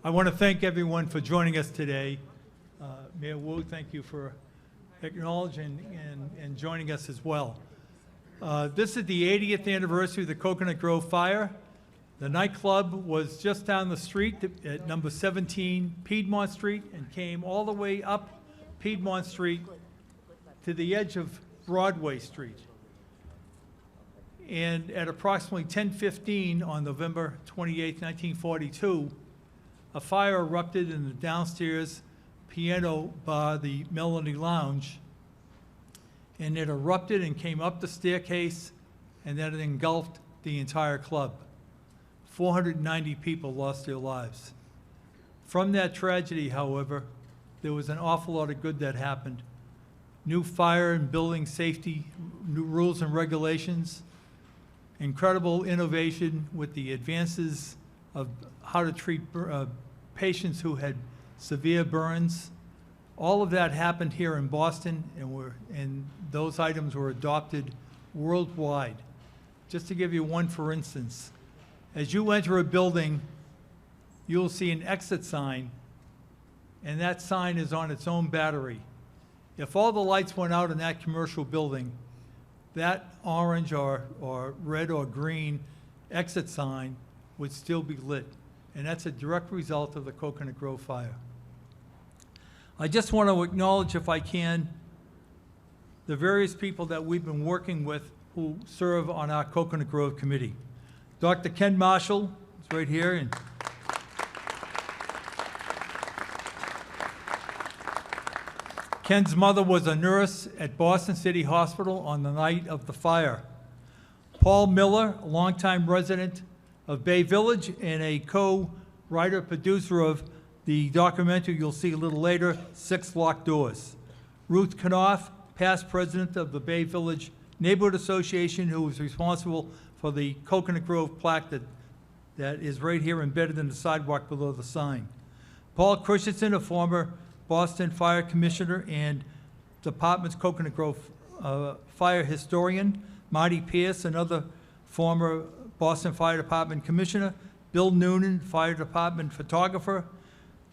I want to thank everyone for joining us today. Mayor Wu, thank you for acknowledging and joining us as well. This is the 80th anniversary of the Cocoanut Grove Fire. The nightclub was just down the street at number 17 Piedmont Street and came all the way up Piedmont Street to the edge of Broadway Street. And at approximately 10:15 on November 28, 1942, a fire erupted in the downstairs piano bar, the Melody Lounge, and it erupted and came up the staircase, and then it engulfed the entire club. 490 people lost their lives. From that tragedy, however, there was an awful lot of good that happened. New fire and building safety, new rules and regulations, incredible innovation with the advances of how to treat patients who had severe burns. All of that happened here in Boston, and those items were adopted worldwide. Just to give you one for instance, as you enter a building, you'll see an exit sign, and that sign is on its own battery. If all the lights went out in that commercial building, that orange or red or green exit sign would still be lit. And that's a direct result of the Cocoanut Grove Fire. I just want to acknowledge, if I can, the various people that we've been working with who serve on our Cocoanut Grove Committee. Dr. Ken Marshall is right here. And Ken's mother was a nurse at Boston City Hospital on the night of the fire. Paul Miller, a longtime resident of Bay Village and a co-writer, producer of the documentary you'll see a little later, Six Locked Doors. Ruth Knopf, past president of the Bay Village Neighborhood Association, who was responsible for the Cocoanut Grove plaque that is right here embedded in the sidewalk below the sign. Paul Christensen, a former Boston Fire Commissioner and Department's Cocoanut Grove Fire Historian. Marty Pierce, another former Boston Fire Department Commissioner. Bill Noonan, Fire Department Photographer.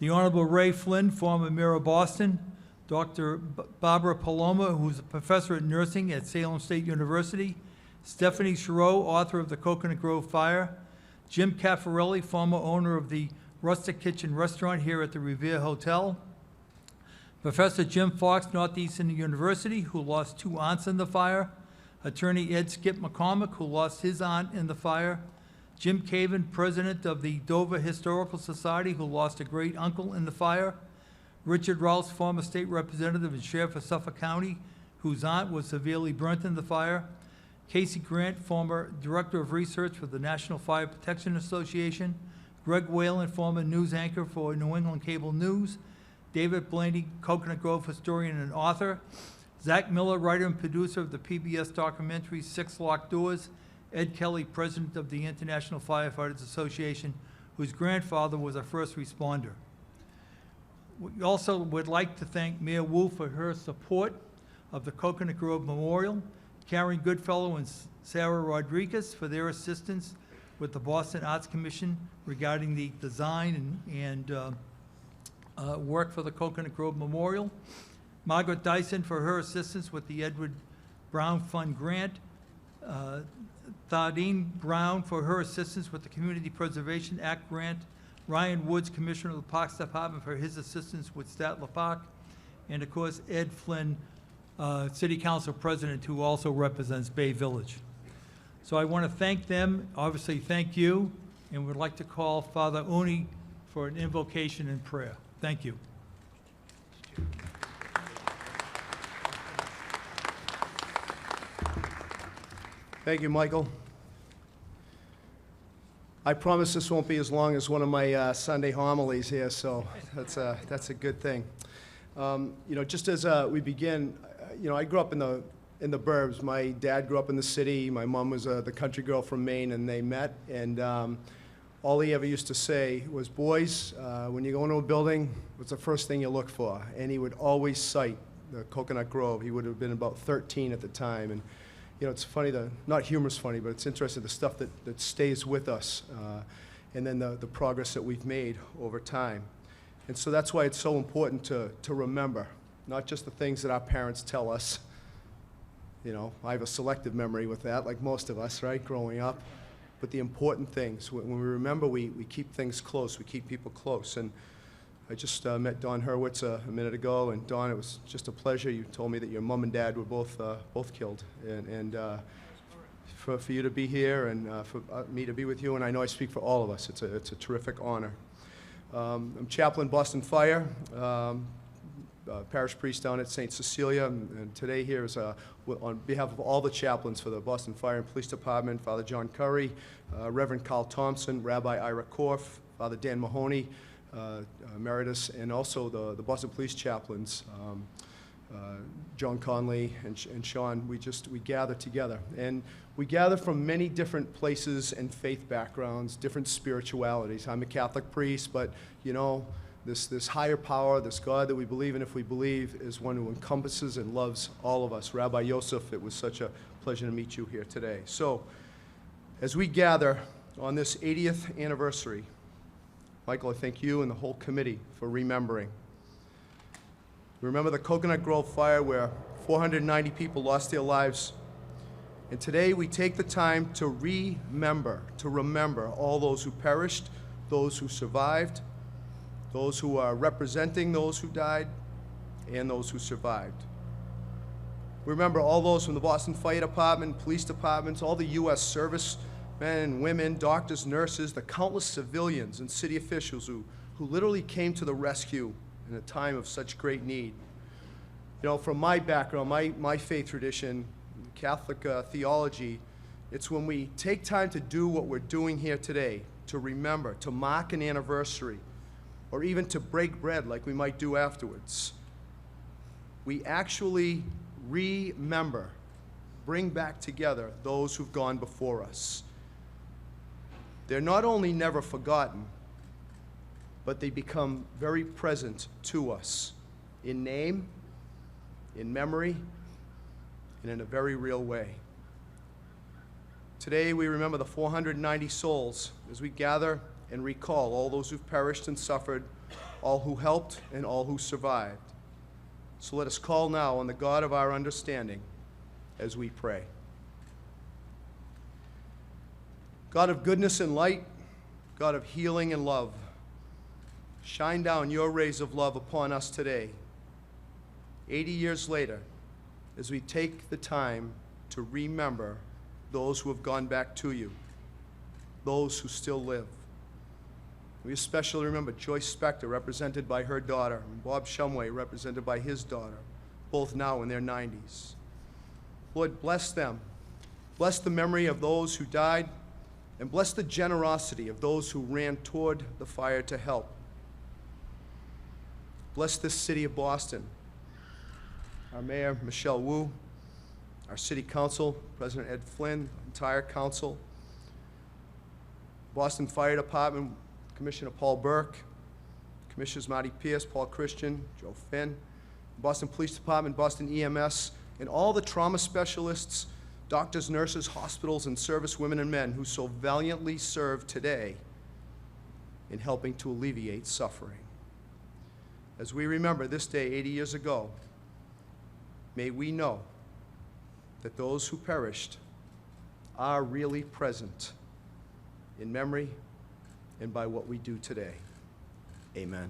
The Honorable Ray Flynn, former Mayor of Boston. Dr. Barbara Paloma, who's a professor at nursing at Salem State University. Stephanie Chereau, author of the Cocoanut Grove Fire. Jim Caffarelli, former owner of the Rustic Kitchen Restaurant here at the Revere Hotel. Professor Jim Fox, Northeastern University, who lost 2 aunts in the fire. Attorney Ed Skip McCormick, who lost his aunt in the fire. Jim Caven, president of the Dover Historical Society, who lost a great uncle in the fire. Richard Rouse, former state representative and sheriff of Suffolk County, whose aunt was severely burnt in the fire. Casey Grant, former director of research for the National Fire Protection Association. Greg Whalen, former news anchor for New England Cable News. David Blaney, Cocoanut Grove historian and author. Zach Miller, writer and producer of the PBS documentary Six Locked Doors. Ed Kelly, president of the International Firefighters Association, whose grandfather was a first responder. We also would like to thank Mayor Wu for her support of the Cocoanut Grove Memorial, Karen Goodfellow and Sarah Rodriguez for their assistance with the Boston Arts Commission regarding the design and work for the Cocoanut Grove Memorial. Margaret Dyson for her assistance with the Edward Brown Fund grant. Thardine Brown for her assistance with the Community Preservation Act grant. Ryan Woods, Commissioner of the Parks Department, for his assistance with Statler Park. And of course, Ed Flynn, City Council President, who also represents Bay Village. So I want to thank them, obviously thank you, and would like to call Father Uni for an invocation and prayer. Thank you. Thank you, Michael. I promise this won't be as long as one of my Sunday homilies here, so that's a good thing. You know, just as we begin, you know, I grew up in the burbs. My dad grew up in the city. My mom was the country girl from Maine, and they met. And all he ever used to say was, "Boys, when you go into a building, what's the first thing you look for?" And he would always cite the Cocoanut Grove. He would have been about 13 at the time, and you know, it's funny, not humorous funny, but it's interesting, the stuff that stays with us. and then the progress that we've made over time. And so that's why it's so important to remember, not just the things that our parents tell us. You know, I have a selective memory with that, like most of us, right, growing up. But the important things, when we remember, we keep things close, we keep people close. And I just met Don Hurwitz a minute ago, and Don, it was just a pleasure. You told me that your mom and dad were both killed, and for you to be here and for me to be with you, and I know I speak for all of us. It's a terrific honor. I'm chaplain Boston Fire, parish priest down at St. Cecilia, and today here is on behalf of all the chaplains for the Boston Fire and Police Department, Father John Curry, Reverend Carl Thompson, Rabbi Ira Korf, Father Dan Mahoney, Emeritus, and also the Boston Police chaplains, John Conley and Sean. We gather together, and we gather from many different places and faith backgrounds, different spiritualities. I'm a Catholic priest, but you know, this higher power, this God that we believe in, if we believe, is one who encompasses and loves all of us. Rabbi Yosef, it was such a pleasure to meet you here today. So, as we gather on this 80th anniversary, Michael, I thank you and the whole committee for remembering. Remember the Cocoanut Grove Fire, where 490 people lost their lives. And today we take the time to remember all those who perished, those who survived, those who are representing those who died, and those who survived. We remember all those from the Boston Fire Department, police departments, all the U.S. servicemen and women, doctors, nurses, the countless civilians and city officials who literally came to the rescue in a time of such great need. You know, from my background, my faith tradition, Catholic theology, it's when we take time to do what we're doing here today, to remember, to mark an anniversary, or even to break bread like we might do afterwards. We actually remember, bring back together those who've gone before us. They're not only never forgotten, but they become very present to us in name, in memory, and in a very real way. Today we remember the 490 souls as we gather and recall all those who've perished and suffered, all who helped and all who survived. So let us call now on the God of our understanding as we pray. God of goodness and light, God of healing and love, shine down your rays of love upon us today, 80 years later, as we take the time to remember those who have gone back to you, those who still live. We especially remember Joyce Spector, represented by her daughter, and Bob Shumway, represented by his daughter, both now in their 90s. Lord, bless them. Bless the memory of those who died, and bless the generosity of those who ran toward the fire to help. Bless this city of Boston, our Mayor, Michelle Wu, our City Council, President Ed Flynn, entire council, Boston Fire Department, Commissioner Paul Burke, Commissioners Marty Pierce, Paul Christian, Joe Finn, Boston Police Department, Boston EMS, and all the trauma specialists, doctors, nurses, hospitals, and service women and men who so valiantly serve today in helping to alleviate suffering. As we remember this day 80 years ago, may we know that those who perished are really present in memory and by what we do today. Amen.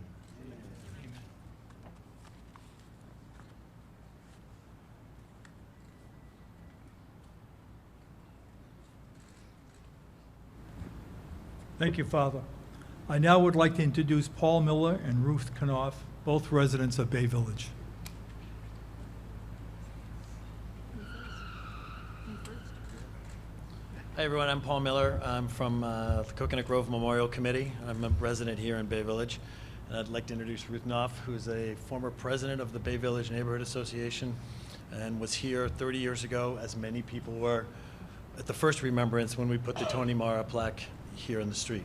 Thank you, Father. I now would like to introduce Paul Miller and Ruth Knopf, both residents of Bay Village. Hi everyone, I'm Paul Miller. I'm from the Cocoanut Grove Memorial Committee. I'm a resident here in Bay Village. And I'd like to introduce Ruth Knopf, who's a former president of the Bay Village Neighborhood Association and was here 30 years ago, as many people were, at the first remembrance when we put the Tony Mara plaque here in the street.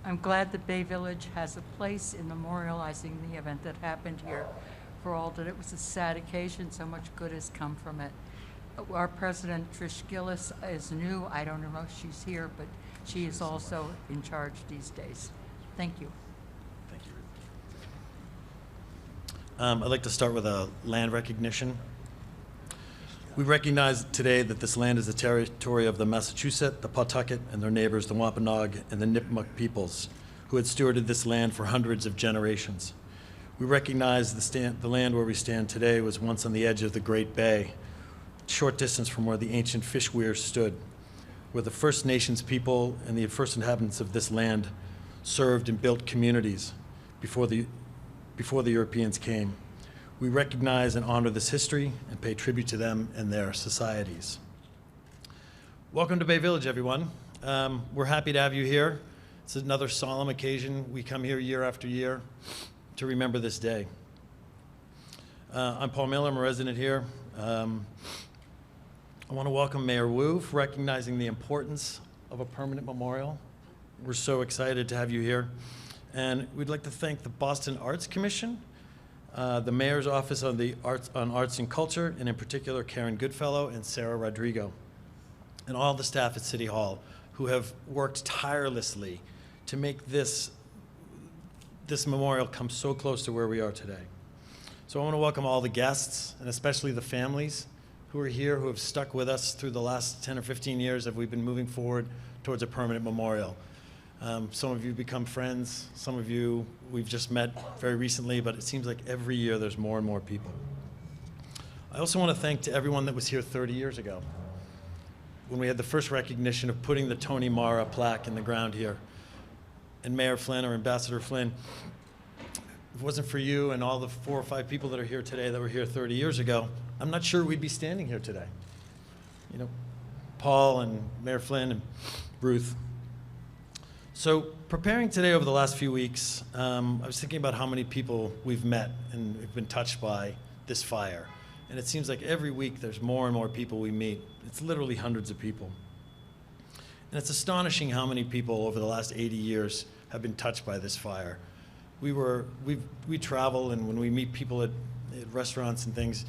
I'm glad that Bay Village has a place in memorializing the event that happened here. For all that it was a sad occasion, so much good has come from it. Our president, Trish Gillis, is new. I don't know if she's here, but She is also in charge these days. Thank you. Thank you. I'd like to start with a land recognition. We recognize today that this land is the territory of the Massachusetts, the Pawtucket, and their neighbors, the Wampanoag and the Nipmuc peoples, who had stewarded this land for hundreds of generations. We recognize the land where we stand today was once on the edge of the Great Bay, short distance from where the ancient fish weirs stood, where the First Nations people and the first inhabitants of this land served and built communities before the Europeans came. We recognize and honor this history and pay tribute to them and their societies. Welcome to Bay Village, everyone. We're happy to have you here. It's another solemn occasion. We come here year after year to remember this day. I'm Paul Miller. I'm a resident here. I want to welcome Mayor Wu for recognizing the importance of a permanent memorial. We're so excited to have you here. And we'd like to thank the Boston Arts Commission, the Mayor's Office on Arts and Culture, and in particular Karen Goodfellow and Sarah Rodrigo, and all the staff at City Hall who have worked tirelessly to make this memorial come so close to where we are today. So I want to welcome all the guests, and especially the families who are here, who have stuck with us through the last 10 or 15 years as we've been moving forward towards a permanent memorial. Some of you become friends, some of you we've just met very recently, but it seems like every year there's more and more people. I also want to thank to everyone that was here 30 years ago, when we had the first recognition of putting the Tony Mara plaque in the ground here. And Mayor Flynn, or Ambassador Flynn, if it wasn't for you and all the 4 or 5 people that are here today that were here 30 years ago, I'm not sure we'd be standing here today. You know, Paul and Mayor Flynn and Ruth. So preparing today over the last few weeks, I was thinking about how many people we've met and have been touched by this fire. And it seems like every week there's more and more people we meet. It's literally hundreds of people. And it's astonishing how many people over the last 80 years have been touched by this fire. We travel, and when we meet people at restaurants and things,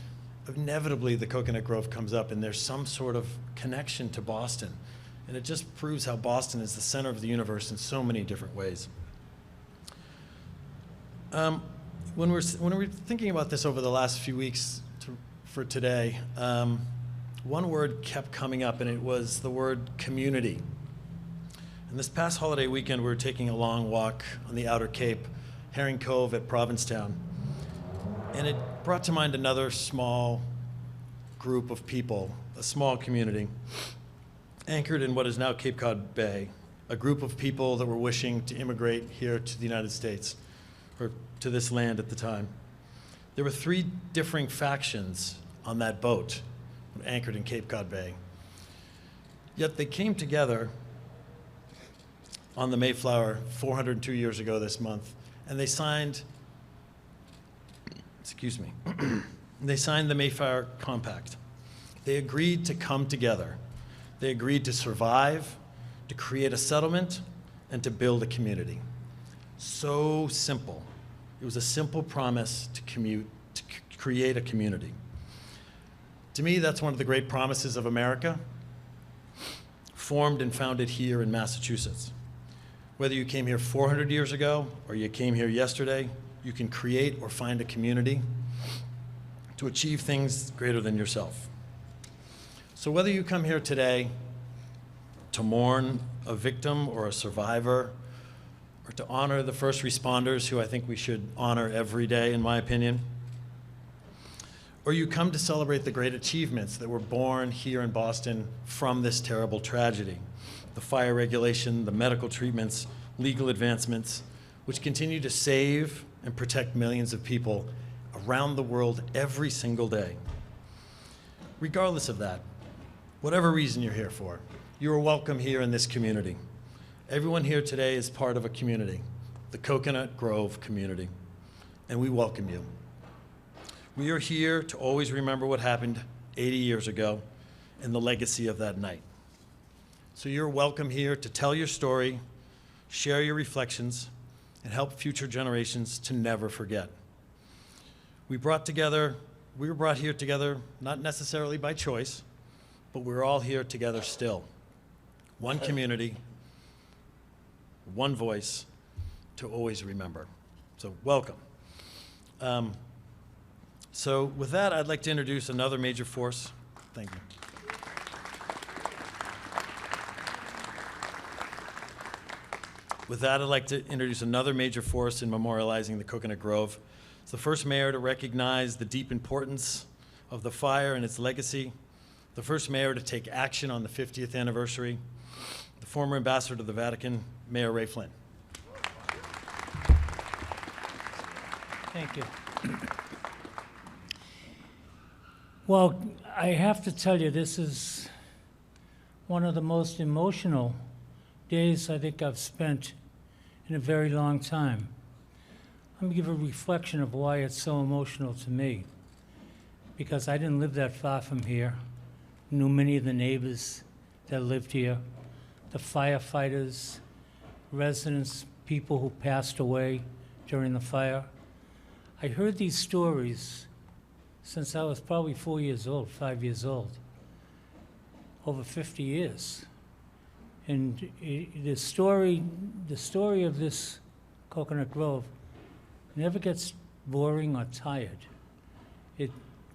inevitably the Coconut Grove comes up, and there's some sort of connection to Boston. And it just proves how Boston is the center of the universe in so many different ways. When we're thinking about this over the last few weeks for today, one word kept coming up, and it was the word community. And this past holiday weekend, we were taking a long walk on the Outer Cape, Herring Cove at Provincetown. And it brought to mind another small group of people, a small community, anchored in what is now Cape Cod Bay, a group of people that were wishing to immigrate here to the United States, or to this land at the time. There were 3 differing factions on that boat, anchored in Cape Cod Bay. Yet they came together on the Mayflower 402 years ago this month, and they signed, they signed the Mayflower Compact. They agreed to come together. They agreed to survive, to create a settlement, and to build a community. So simple. It was a simple promise to create a community. To me, that's one of the great promises of America, formed and founded here in Massachusetts. Whether you came here 400 years ago or you came here yesterday, you can create or find a community to achieve things greater than yourself. So whether you come here today to mourn a victim or a survivor, or to honor the first responders, who I think we should honor every day, in my opinion, or you come to celebrate the great achievements that were born here in Boston from this terrible tragedy, the fire regulation, the medical treatments, legal advancements, which continue to save and protect millions of people around the world every single day. Regardless of that, whatever reason you're here for, you are welcome here in this community. Everyone here today is part of a community, the Coconut Grove community, and we welcome you. We are here to always remember what happened 80 years ago and the legacy of that night. So you're welcome here to tell your story, share your reflections, and help future generations to never forget. We were brought here together, not necessarily by choice, but we're all here together still. One community, one voice to always remember. So welcome. So with that, I'd like to introduce another major force. Thank you. With that, I'd like to introduce another major force in memorializing the Coconut Grove. It's the first mayor to recognize the deep importance of the fire and its legacy, the first mayor to take action on the 50th anniversary, the former ambassador to the Vatican, Mayor Ray Flynn. Thank you. Well, I have to tell you, this is one of the most emotional days I think I've spent in a very long time. Let me give a reflection of why it's so emotional to me. Because I didn't live that far from here, knew many of the neighbors that lived here, the firefighters, residents, people who passed away during the fire. I heard these stories since I was probably 4 years old, 5 years old, over 50 years. And the story of this Coconut Grove never gets boring or tired. It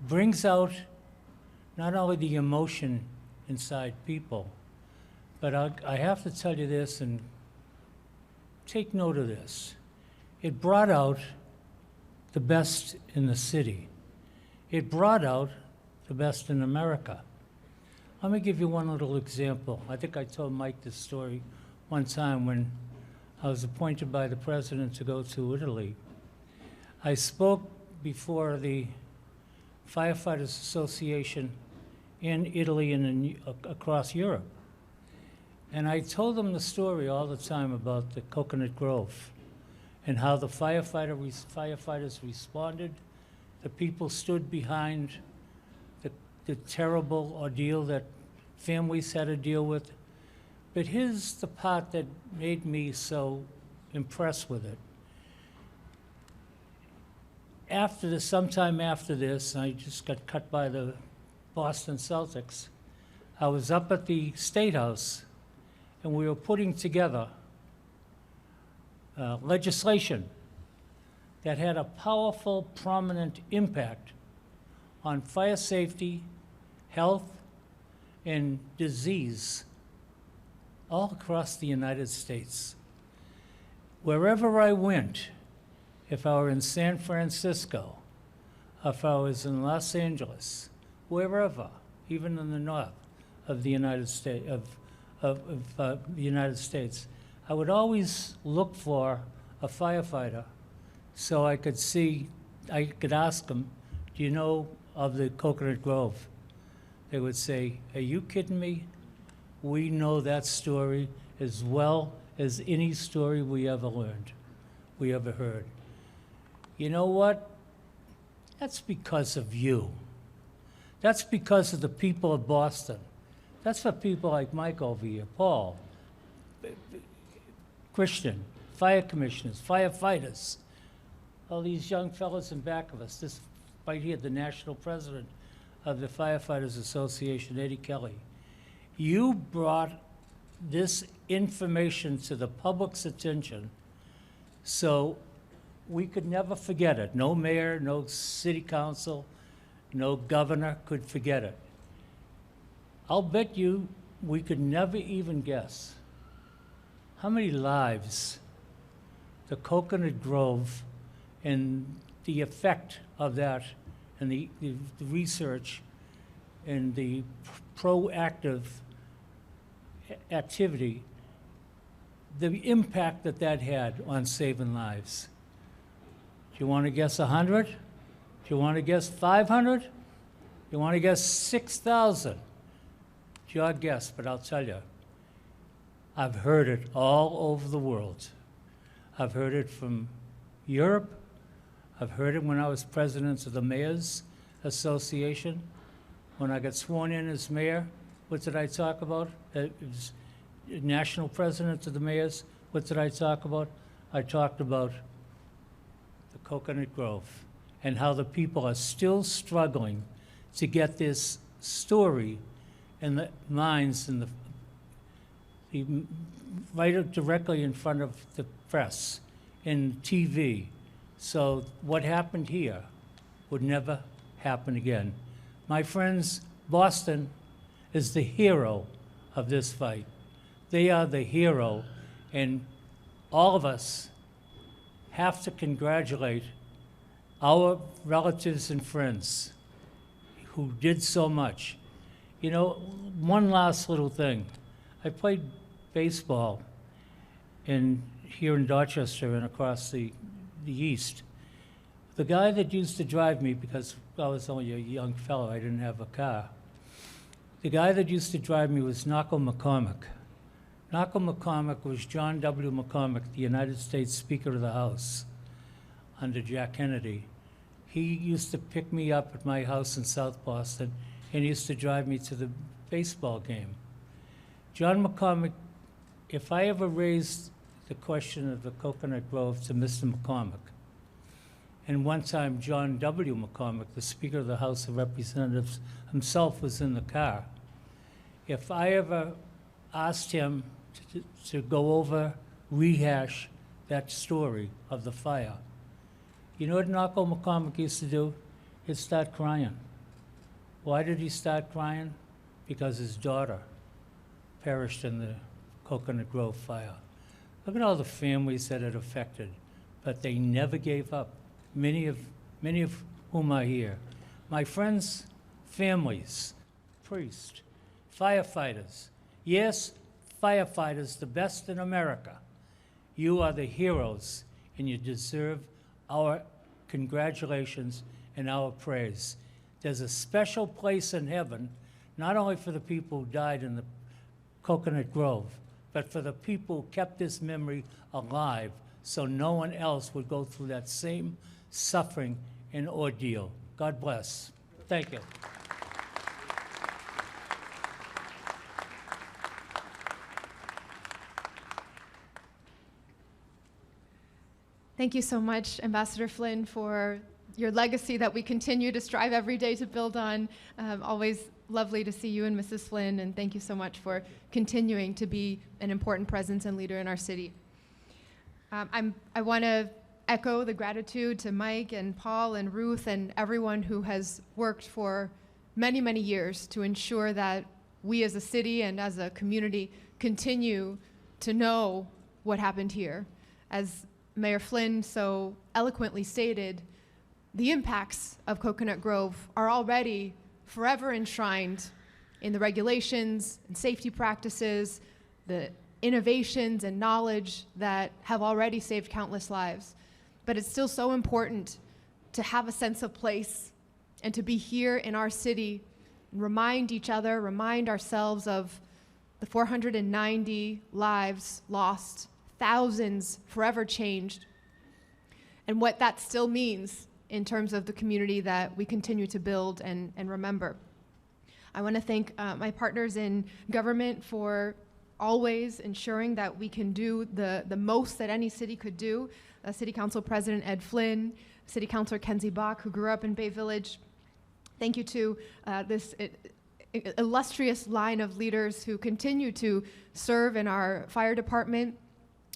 brings out not only the emotion inside people, but I have to tell you this, and take note of this. It brought out the best in the city. It brought out the best in America. Let me give you one little example. I think I told Mike this story one time when I was appointed by the president to go to Italy. I spoke before the Firefighters Association in Italy and across Europe. And I told them the story all the time about the Coconut Grove and how the firefighters responded. The people stood behind the terrible ordeal that families had to deal with. But here's the part that made me so impressed with it. Sometime after this, I just got cut by the Boston Celtics. I was up at the State House, and we were putting together legislation that had a powerful, prominent impact on fire safety, health, and disease all across the United States. Wherever I went, if I were in San Francisco, if I was in Los Angeles, wherever, even in the north of the United States, the United States, I would always look for a firefighter so I could ask them, do you know of the Coconut Grove? They would say, are you kidding me? We know that story as well as any story we ever learned, we ever heard. You know what? That's because of you. That's because of the people of Boston. That's for people like Mike over here, Paul, Christian, fire commissioners, firefighters, all these young fellows in back of us. This right here, the national president of the Firefighters Association, Eddie Kelly. You brought this information to the public's attention so we could never forget it. No mayor, no city council, no governor could forget it. I'll bet you we could never even guess how many lives the Coconut Grove and the effect of that and the research and the proactive activity, the impact that had on saving lives. Do you want to guess 100? Do you want to guess 500? Do you want to guess 6,000? It's your guess, but I'll tell you, I've heard it all over the world. I've heard it from Europe. I've heard it when I was president of the Mayors Association. When I got sworn in as mayor, what did I talk about? It was national president of the mayors. What did I talk about? I talked about the Coconut Grove and how the people are still struggling to get this story in the minds and right directly in front of the press and TV. So what happened here would never happen again. My friends, Boston is the hero of this fight. They are the hero, and all of us have to congratulate our relatives and friends who did so much. You know, one last little thing. I played baseball here in Dorchester and across the east. The guy that used to drive me, because I was only a young fellow, I didn't have a car. The guy that used to drive me was Knocko McCormick. Knocko McCormick was John W. McCormick, the United States Speaker of the House under Jack Kennedy. He used to pick me up at my house in South Boston, and he used to drive me to the baseball game. John McCormick, if I ever raised the question of the Coconut Grove to Mr. McCormick, and one time John W. McCormick, the Speaker of the House of Representatives himself, was in the car, if I ever asked him to go over, rehash that story of the fire, you know what Knocko McCormick used to do? He'd start crying. Why did he start crying? Because his daughter perished in the Coconut Grove Fire. Look at all the families that it affected, but they never gave up. Many of whom are here. My friends, families, priests, firefighters. Yes, firefighters, the best in America. You are the heroes, and you deserve our congratulations and our praise. There's a special place in heaven, not only for the people who died in the Coconut Grove, but for the people who kept this memory alive so no one else would go through that same suffering and ordeal. God bless. Thank you. Thank you so much, Ambassador Flynn, for your legacy that we continue to strive every day to build on. Always lovely to see you and Mrs. Flynn, and thank you so much for continuing to be an important presence and leader in our city. I want to echo the gratitude to Mike and Paul and Ruth and everyone who has worked for many, many years to ensure that we as a city and as a community continue to know what happened here. As Mayor Flynn so eloquently stated, the impacts of Coconut Grove are already forever enshrined in the regulations and safety practices, the innovations and knowledge that have already saved countless lives. But it's still so important to have a sense of place and to be here in our city and remind each other, remind ourselves of the 490 lives lost, thousands forever changed, and what that still means in terms of the community that we continue to build and remember. I want to thank my partners in government for always ensuring that we can do the most that any city could do. City Council President Ed Flynn, City Councilor Kenzie Bach, who grew up in Bay Village. Thank you to this illustrious line of leaders who continue to serve in our fire department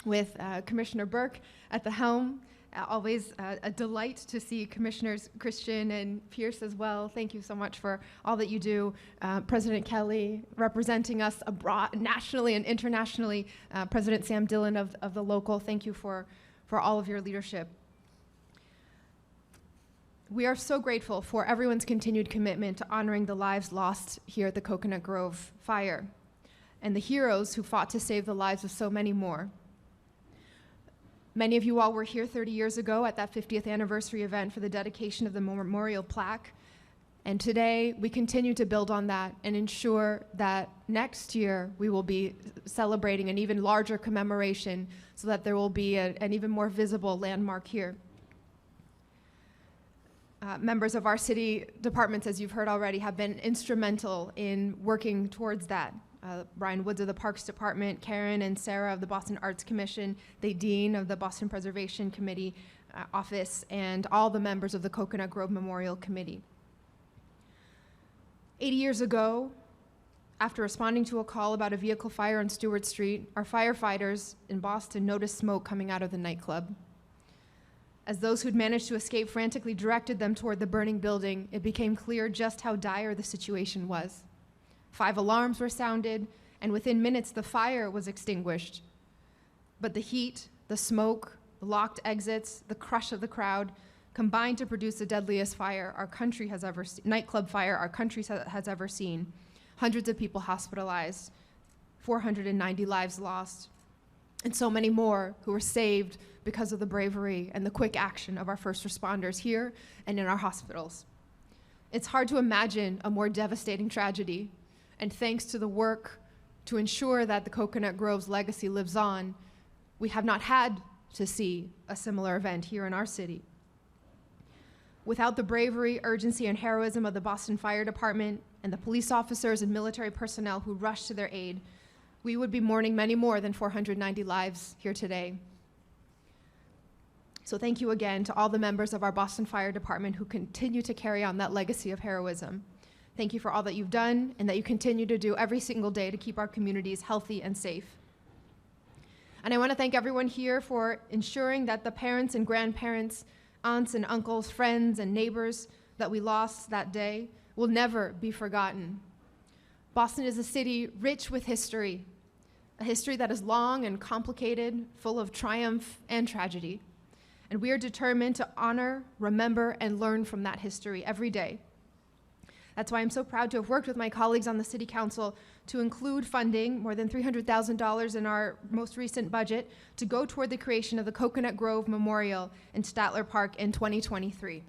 with Commissioner Burke at the helm. Always a delight to see Commissioners Christian and Pierce as well. Thank you so much for all that you do. President Kelly representing us abroad, nationally and internationally. President Sam Dillon of the local, thank you for all of your leadership. We are so grateful for everyone's continued commitment to honoring the lives lost here at the Coconut Grove Fire and the heroes who fought to save the lives of so many more. Many of you all were here 30 years ago at that 50th anniversary event for the dedication of the memorial plaque. And today, we continue to build on that and ensure that next year we will be celebrating an even larger commemoration so that there will be an even more visible landmark here. Members of our city departments, as you've heard already, have been instrumental in working towards that. Brian Woods of the Parks Department, Karen and Sarah of the Boston Arts Commission, the Dean of the Boston Preservation Committee office, and all the members of the Coconut Grove Memorial Committee. 80 years ago, After responding to a call about a vehicle fire on Stewart Street, our firefighters in Boston noticed smoke coming out of the nightclub. As those who'd managed to escape frantically directed them toward the burning building, it became clear just how dire the situation was. 5 alarms were sounded, and within minutes the fire was extinguished. But the heat, the smoke, the locked exits, the crush of the crowd combined to produce the deadliest fire our country has ever seen, nightclub fire our country has ever seen. Hundreds of people hospitalized, 490 lives lost, and so many more who were saved because of the bravery and the quick action of our first responders here and in our hospitals. It's hard to imagine a more devastating tragedy, and thanks to the work to ensure that the Coconut Grove's legacy lives on, we have not had to see a similar event here in our city. Without the bravery, urgency, and heroism of the Boston Fire Department and the police officers and military personnel who rushed to their aid, we would be mourning many more than 490 lives here today. So thank you again to all the members of our Boston Fire Department who continue to carry on that legacy of heroism. Thank you for all that you've done and that you continue to do every single day to keep our communities healthy and safe. And I want to thank everyone here for ensuring that the parents and grandparents, aunts and uncles, friends and neighbors that we lost that day will never be forgotten. Boston is a city rich with history, a history that is long and complicated, full of triumph and tragedy. And we are determined to honor, remember, and learn from that history every day. That's why I'm so proud to have worked with my colleagues on the City Council to include funding, more than $300,000 in our most recent budget, to go toward the creation of the Coconut Grove Memorial in Statler Park in 2023.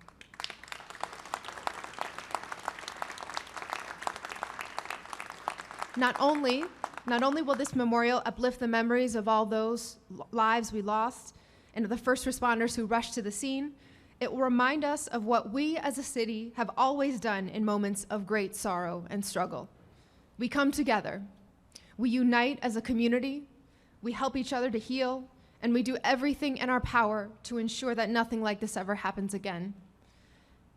Not only will this memorial uplift the memories of all those lives we lost and of the first responders who rushed to the scene, it will remind us of what we as a city have always done in moments of great sorrow and struggle. We come together, we unite as a community, we help each other to heal, and we do everything in our power to ensure that nothing like this ever happens again.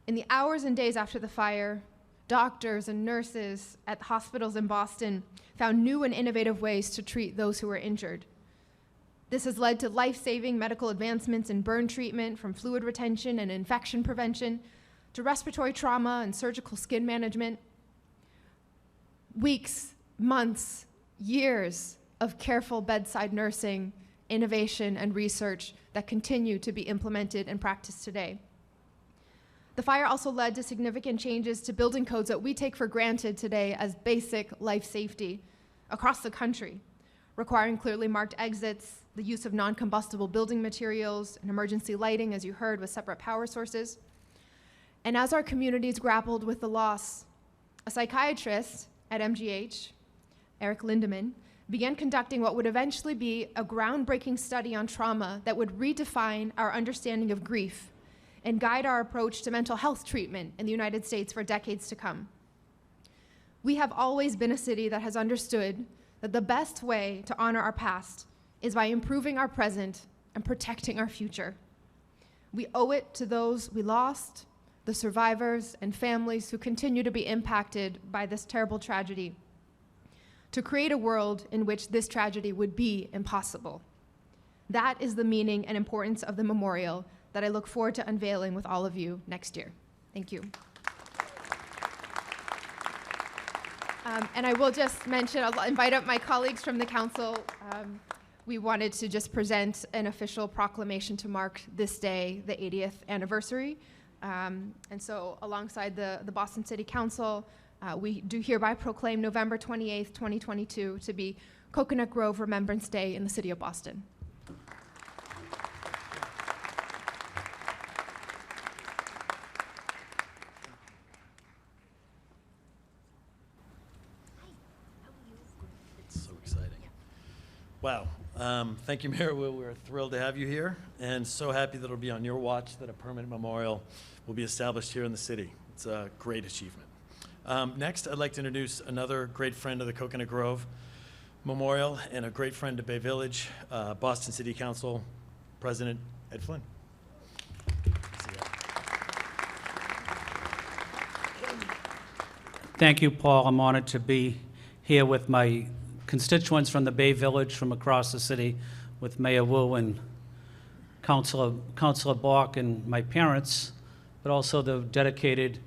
In the hours and days after the fire, doctors and nurses at hospitals in Boston found new and innovative ways to treat those who were injured. This has led to life-saving medical advancements in burn treatment, from fluid retention and infection prevention to respiratory trauma and surgical skin management. Weeks, months, years of careful bedside nursing, innovation, and research that continue to be implemented and practiced today. The fire also led to significant changes to building codes that we take for granted today as basic life safety across the country, requiring clearly marked exits, the use of non-combustible building materials, and emergency lighting, as you heard, with separate power sources. And as our communities grappled with the loss, a psychiatrist at MGH, Eric Lindemann, began conducting what would eventually be a groundbreaking study on trauma that would redefine our understanding of grief and guide our approach to mental health treatment in the United States for decades to come. We have always been a city that has understood that the best way to honor our past is by improving our present and protecting our future. We owe it to those we lost, the survivors and families who continue to be impacted by this terrible tragedy, to create a world in which this tragedy would be impossible. That is the meaning and importance of the memorial that I look forward to unveiling with all of you next year. Thank you. And I will just mention, I'll invite up my colleagues from the council. We wanted to just present an official proclamation to mark this day, the 80th anniversary. And so alongside the Boston City Council, we do hereby proclaim November 28th, 2022 to be Coconut Grove Remembrance Day in the city of Boston. So exciting. Wow. Thank you, Mayor. We're thrilled to have you here, and so happy that it'll be on your watch that a permanent memorial will be established here in the city. It's a great achievement. Next, I'd like to introduce another great friend of the Coconut Grove Memorial and a great friend to Bay Village, Boston City Council President Ed Flynn. Thank you, Paul. I'm honored to be here with my constituents from the Bay Village, from across the city, with Mayor Wu and Councilor Balk and my parents, but also the dedicated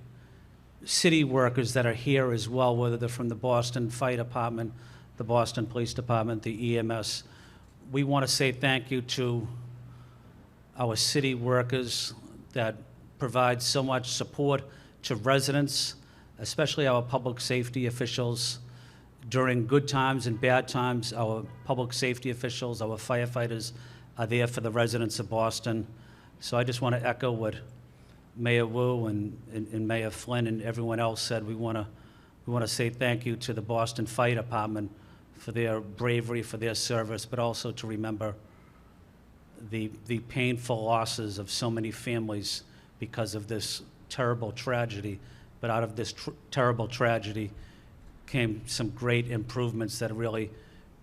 city workers that are here as well, whether they're from the Boston Fire Department, the Boston Police Department, the EMS. We want to say thank you to our city workers that provide so much support to residents, especially our public safety officials. During good times and bad times, our public safety officials, our firefighters are there for the residents of Boston. So I just want to echo what Mayor Wu and Mayor Flynn and everyone else said. We want to say thank you to the Boston Fire Department for their bravery, for their service, but also to remember the painful losses of so many families because of this terrible tragedy. But out of this terrible tragedy came some great improvements that are really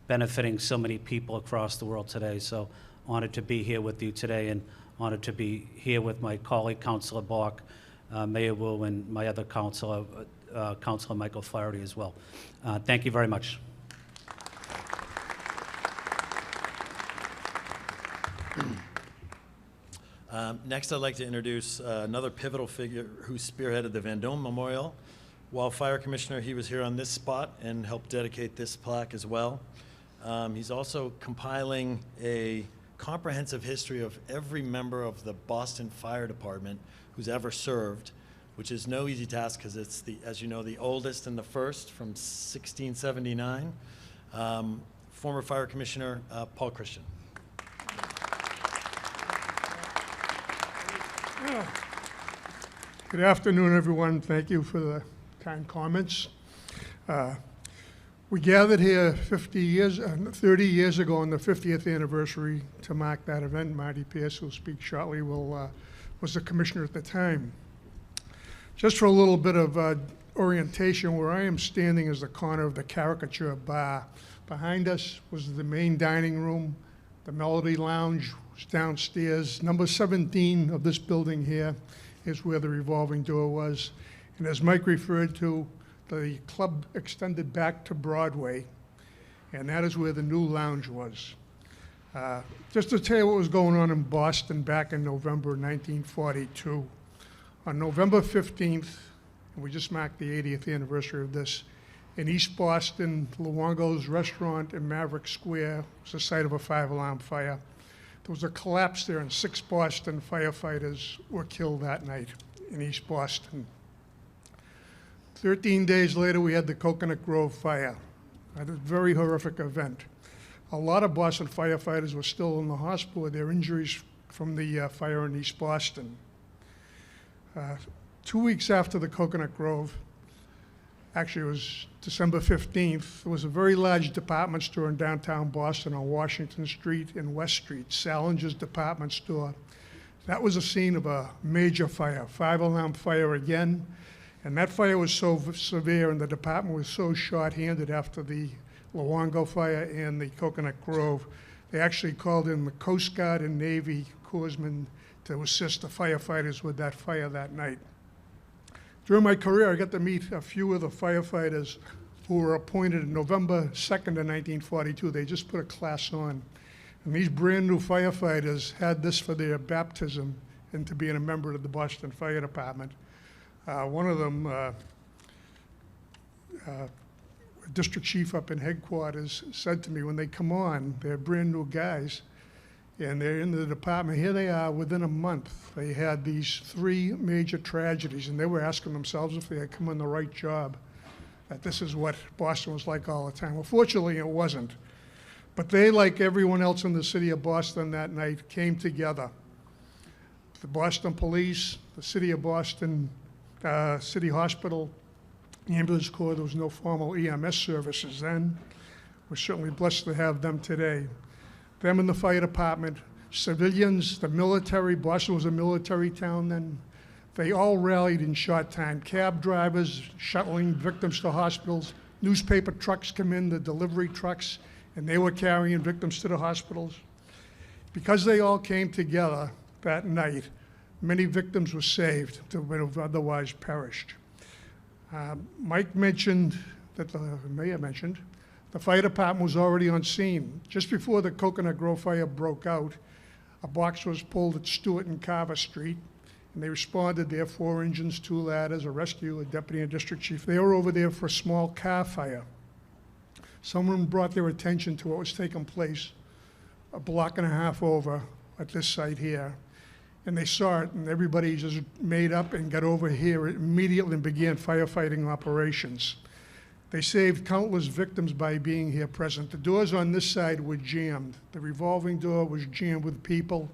benefiting so many people across the world today. So honored to be here with you today, and honored to be here with my colleague, Councilor Balk, Mayor Wu, and my other councilor, Councilor Michael Flaherty as well. Thank you very much. Next, I'd like to introduce another pivotal figure who spearheaded the Vendome Memorial. While Fire Commissioner, he was here on this spot and helped dedicate this plaque as well. He's also compiling a comprehensive history of every member of the Boston Fire Department who's ever served, which is no easy task because it's, as you know, the oldest and the first from 1679. Former Fire Commissioner Paul Christian. Good afternoon, everyone. Thank you for the kind comments. We gathered here 30 years ago on the 50th anniversary to mark that event. Marty Pierce, who will speak shortly, was the commissioner at the time. Just for a little bit of orientation, where I am standing is the corner of the Caricature Bar. Behind us was the main dining room. The Melody Lounge was downstairs. Number 17 of this building here is where the revolving door was. And as Mike referred to, the club extended back to Broadway, and that is where the new lounge was. Just to tell you what was going on in Boston back in November 1942. On November 15th, and we just marked the 80th anniversary of this, in East Boston, Luongo's Restaurant in Maverick Square was the site of a 5-alarm fire. There was a collapse there, and 6 Boston firefighters were killed that night in East Boston. 13 days later, we had the Cocoanut Grove Fire. That was a very horrific event. A lot of Boston firefighters were still in the hospital with their injuries from the fire in East Boston. 2 weeks after the Cocoanut Grove, actually it was December 15th, there was a very large department store in downtown Boston on Washington Street and West Street, Salinger's department store. That was a scene of a major fire, 5-alarm fire again. And that fire was so severe and the department was so short-handed after the Luongo fire and the Cocoanut Grove, they actually called in the Coast Guard and Navy corpsmen to assist the firefighters with that fire that night. During my career, I got to meet a few of the firefighters who were appointed on November 2nd of 1942. They just put a class on. And these brand new firefighters had this for their baptism into being a member of the Boston Fire Department. One of them, district chief up in headquarters, said to me, when they come on, they're brand new guys, and they're in the department. Here they are, within a month, they had these 3 major tragedies, and they were asking themselves if they had come on the right job, that this is what Boston was like all the time. Well, fortunately, it wasn't. But they, like everyone else in the city of Boston that night, came together. The Boston Police, the City of Boston City Hospital, the Ambulance Corps. There was no formal EMS services then. We're certainly blessed to have them today. Them in the fire department, civilians, the military. Boston was a military town then. They all rallied in short time. Cab drivers shuttling victims to hospitals. Newspaper trucks come in, the delivery trucks, and they were carrying victims to the hospitals. Because they all came together that night, many victims were saved that would have otherwise perished. Mike mentioned that the mayor mentioned, the fire department was already on scene. Just before the Coconut Grove Fire broke out, a box was pulled at Stewart and Carver Street, and they responded there, 4 engines, 2 ladders, a rescue, a deputy and district chief. They were over there for a small car fire. Someone brought their attention to what was taking place a block and a half over at this site here. And they saw it, and everybody just made up and got over here immediately and began firefighting operations. They saved countless victims by being here present. The doors on this side were jammed. The revolving door was jammed with people.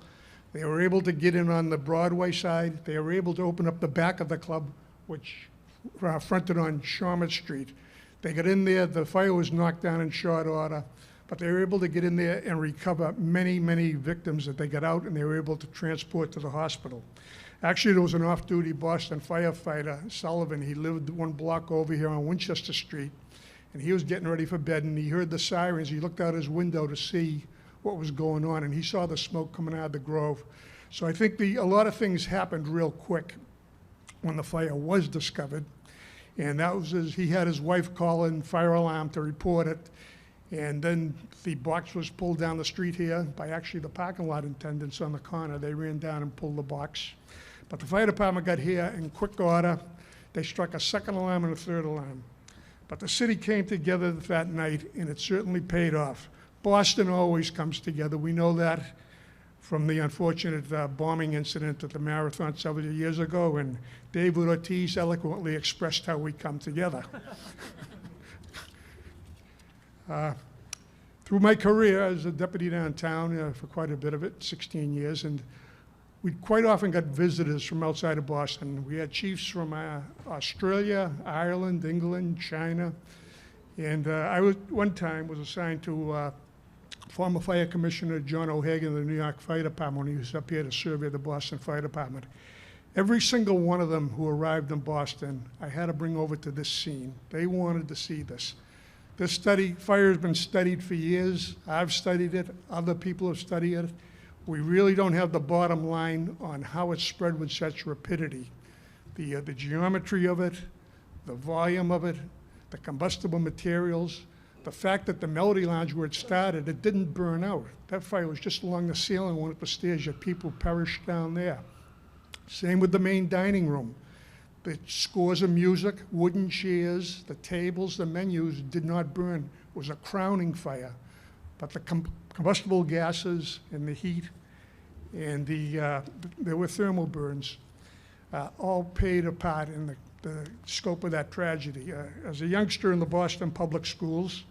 They were able to get in on the Broadway side. They were able to open up the back of the club, which fronted on Shawmut Street. They got in there. The fire was knocked down in short order, but they were able to get in there and recover many, many victims that they got out, and they were able to transport to the hospital. Actually, there was an off-duty Boston firefighter, Sullivan. He lived 1 block over here on Winchester Street, and he was getting ready for bed, and he heard the sirens. He looked out his window to see what was going on, and he saw the smoke coming out of the Grove. So I think a lot of things happened real quick when the fire was discovered, and that was he had his wife call in fire alarm to report it, and then the box was pulled down the street here by actually the parking lot attendants on the corner. They ran down and pulled the box. But the fire department got here in quick order. They struck a 2nd alarm and a 3rd alarm. But the city came together that night, and it certainly paid off. Boston always comes together. We know that from the unfortunate bombing incident at the Marathon several years ago, and David Ortiz eloquently expressed how we come together. Through my career as a deputy downtown, for quite a bit of it, 16 years, and we quite often got visitors from outside of Boston. We had chiefs from Australia, Ireland, England, China, and one time was assigned to former Fire Commissioner John O'Hagan of the New York Fire Department when he was up here to survey the Boston Fire Department. Every single one of them who arrived in Boston, I had to bring over to this scene. They wanted to see this. This fire has been studied for years. I've studied it. Other people have studied it. We really don't have the bottom line on how it spread with such rapidity. The geometry of it, the volume of it, the combustible materials, the fact that the Melody Lounge where it started, it didn't burn out. That fire was just along the ceiling, went up the stairs, yet people perished down there. Same with the main dining room. The scores of music, wooden chairs, the tables, the menus did not burn. It was a crowning fire. But the combustible gases and the heat and there were thermal burns, all played a part in the scope of that tragedy. As a youngster in the Boston public schools,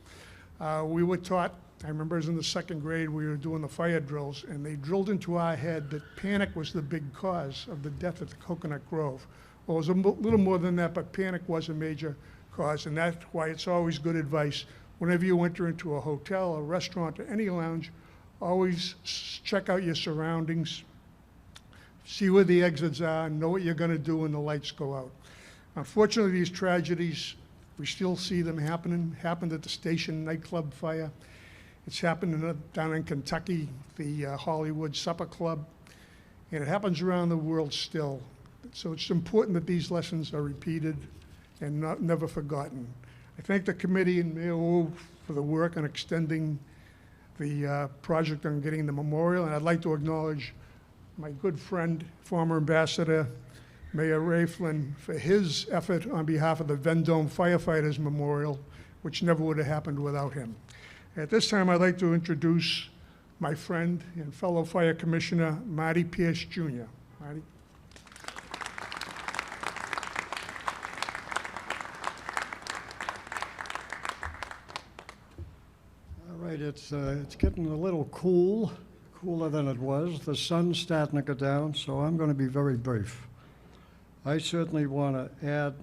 we were taught, I remember as in the 2nd grade, we were doing the fire drills, and they drilled into our head that panic was the big cause of the death at the Coconut Grove. Well, it was a little more than that, but panic was a major cause, and that's why it's always good advice. Whenever you enter into a hotel, a restaurant, or any lounge, always check out your surroundings, see where the exits are, know what you're going to do when the lights go out. Unfortunately, these tragedies, we still see them happening. Happened at the Station nightclub fire. It's happened down in Kentucky, the Hollywood Supper Club, and it happens around the world still. So it's important that these lessons are repeated and never forgotten. I thank the committee and Mayor Wu for the work on extending the project on getting the memorial, and I'd like to acknowledge my good friend, former Ambassador Mayor Ray Flynn, for his effort on behalf of the Vendome Firefighters Memorial, which never would have happened without him. At this time, I'd like to introduce my friend and fellow Fire Commissioner, Marty Pierce Jr. Marty. All right, it's getting a little cooler than it was. The sun's starting to go down, so I'm going to be very brief. I certainly want to add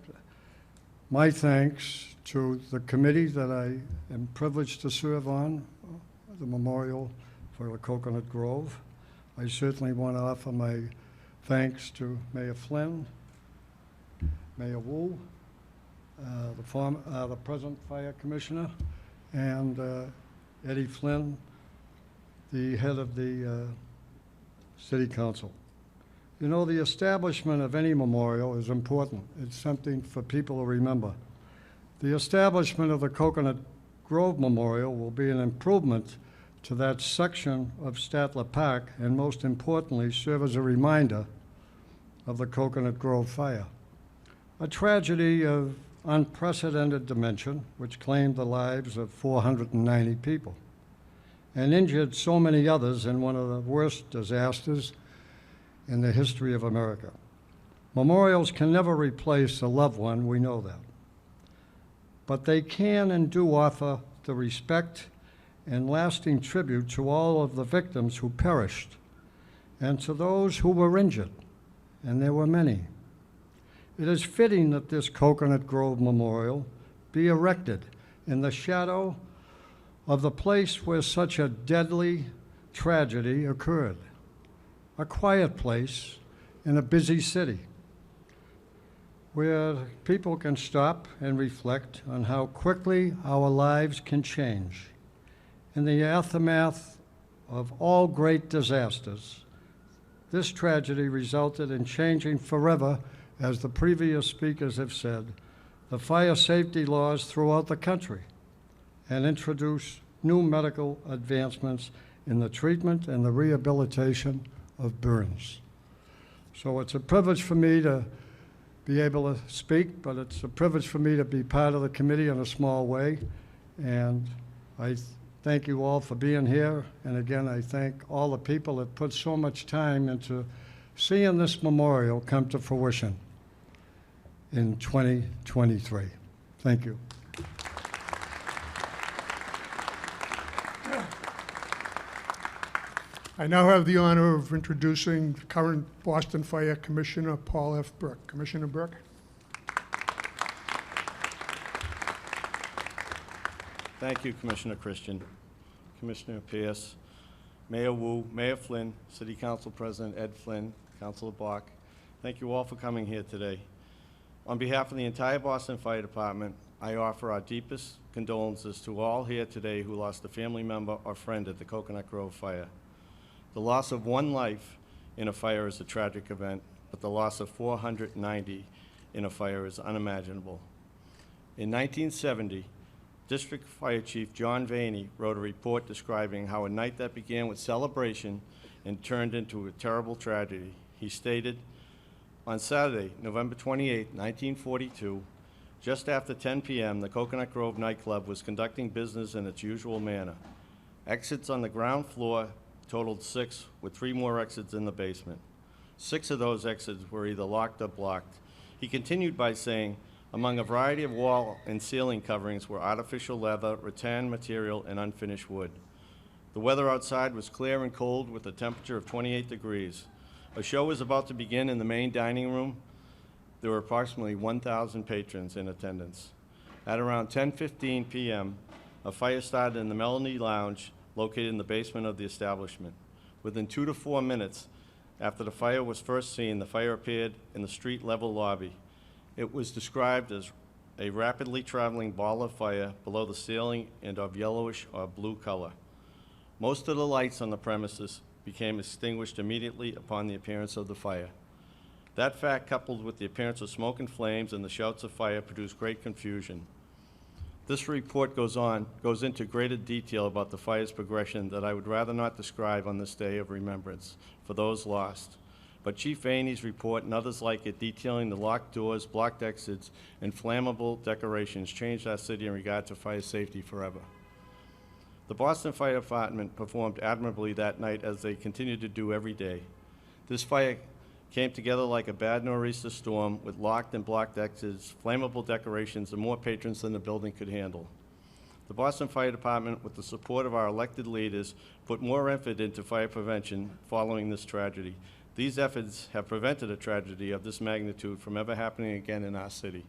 my thanks to the committee that I am privileged to serve on, the Memorial for the Coconut Grove. I certainly want to offer my thanks to Mayor Flynn, Mayor Wu, the present Fire Commissioner, and Eddie Flynn, the head of the City Council. You know, the establishment of any memorial is important. It's something for people to remember. The establishment of the Cocoanut Grove Memorial will be an improvement to that section of Statler Park and, most importantly, serve as a reminder of the Cocoanut Grove Fire, a tragedy of unprecedented dimension which claimed the lives of 490 people and injured so many others in one of the worst disasters in the history of America. Memorials can never replace a loved one, we know that. But they can and do offer the respect and lasting tribute to all of the victims who perished and to those who were injured, and there were many. It is fitting that this Cocoanut Grove Memorial be erected in the shadow of the place where such a deadly tragedy occurred, a quiet place in a busy city, where people can stop and reflect on how quickly our lives can change. In the aftermath of all great disasters, this tragedy resulted in changing forever, as the previous speakers have said, the fire safety laws throughout the country and introduced new medical advancements in the treatment and the rehabilitation of burns. So it's a privilege for me to be able to speak, but it's a privilege for me to be part of the committee in a small way. And I thank you all for being here. And again, I thank all the people that put so much time into seeing this memorial come to fruition in 2023. Thank you. I now have the honor of introducing current Boston Fire Commissioner Paul F. Burke. Commissioner Burke. Thank you, Commissioner Christian, Commissioner Pierce, Mayor Wu, Mayor Flynn, City Council President Ed Flynn, Councilor Bach. Thank you all for coming here today. On behalf of the entire Boston Fire Department, I offer our deepest condolences to all here today who lost a family member or friend at the Cocoanut Grove Fire. The loss of one life in a fire is a tragic event, but the loss of 490 in a fire is unimaginable. In 1970, District Fire Chief John Vaney wrote a report describing how a night that began with celebration and turned into a terrible tragedy. He stated, on Saturday, November 28, 1942, just after 10 p.m., the Cocoanut Grove nightclub was conducting business in its usual manner. Exits on the ground floor totaled 6, with 3 more exits in the basement. 6 of those exits were either locked or blocked. He continued by saying, among a variety of wall and ceiling coverings were artificial leather, rattan material, and unfinished wood. The weather outside was clear and cold with a temperature of 28 degrees. A show was about to begin in the main dining room. There were approximately 1,000 patrons in attendance. At around 10:15 p.m., a fire started in the Melanie Lounge located in the basement of the establishment. Within 2 to 4 minutes after the fire was first seen, the fire appeared in the street-level lobby. It was described as a rapidly traveling ball of fire below the ceiling and of yellowish or blue color. Most of the lights on the premises became extinguished immediately upon the appearance of the fire. That fact, coupled with the appearance of smoke and flames and the shouts of fire, produced great confusion. This report goes into greater detail about the fire's progression that I would rather not describe on this day of remembrance for those lost. But Chief Vaney's report and others like it detailing the locked doors, blocked exits, and flammable decorations changed our city in regard to fire safety forever. The Boston Fire Department performed admirably that night, as they continue to do every day. This fire came together like a bad nor'easter storm with locked and blocked exits, flammable decorations, and more patrons than the building could handle. The Boston Fire Department, with the support of our elected leaders, put more effort into fire prevention following this tragedy. These efforts have prevented a tragedy of this magnitude from ever happening again in our city.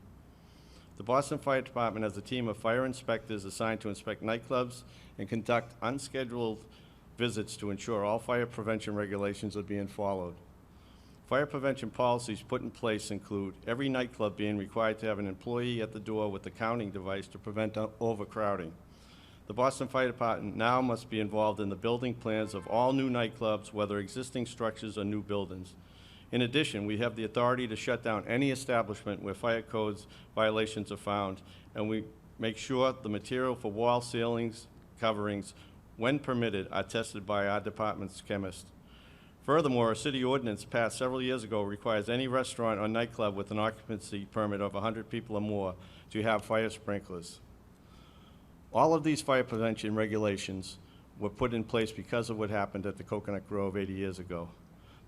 The Boston Fire Department has a team of fire inspectors assigned to inspect nightclubs and conduct unscheduled visits to ensure all fire prevention regulations are being followed. Fire prevention policies put in place include every nightclub being required to have an employee at the door with a counting device to prevent overcrowding. The Boston Fire Department now must be involved in the building plans of all new nightclubs, whether existing structures or new buildings. In addition, we have the authority to shut down any establishment where fire codes violations are found, and we make sure the material for wall ceilings, coverings, when permitted, are tested by our department's chemist. Furthermore, a city ordinance passed several years ago requires any restaurant or nightclub with an occupancy permit of 100 people or more to have fire sprinklers. All of these fire prevention regulations were put in place because of what happened at the Coconut Grove 80 years ago.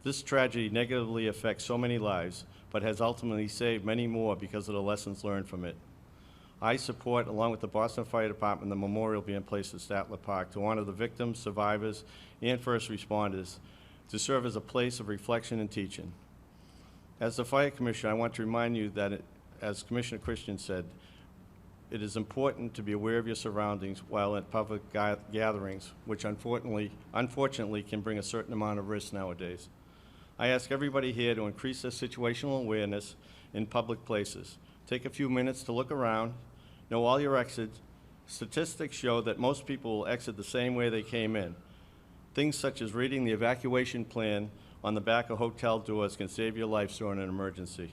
This tragedy negatively affects so many lives, but has ultimately saved many more because of the lessons learned from it. I support, along with the Boston Fire Department, the memorial being placed at Statler Park to honor the victims, survivors, and first responders, to serve as a place of reflection and teaching. As the Fire Commissioner, I want to remind you that, as Commissioner Christian said, it is important to be aware of your surroundings while at public gatherings, which unfortunately can bring a certain amount of risk nowadays. I ask everybody here to increase their situational awareness in public places. Take a few minutes to look around, know all your exits. Statistics show that most people will exit the same way they came in. Things such as reading the evacuation plan on the back of hotel doors can save your life during an emergency.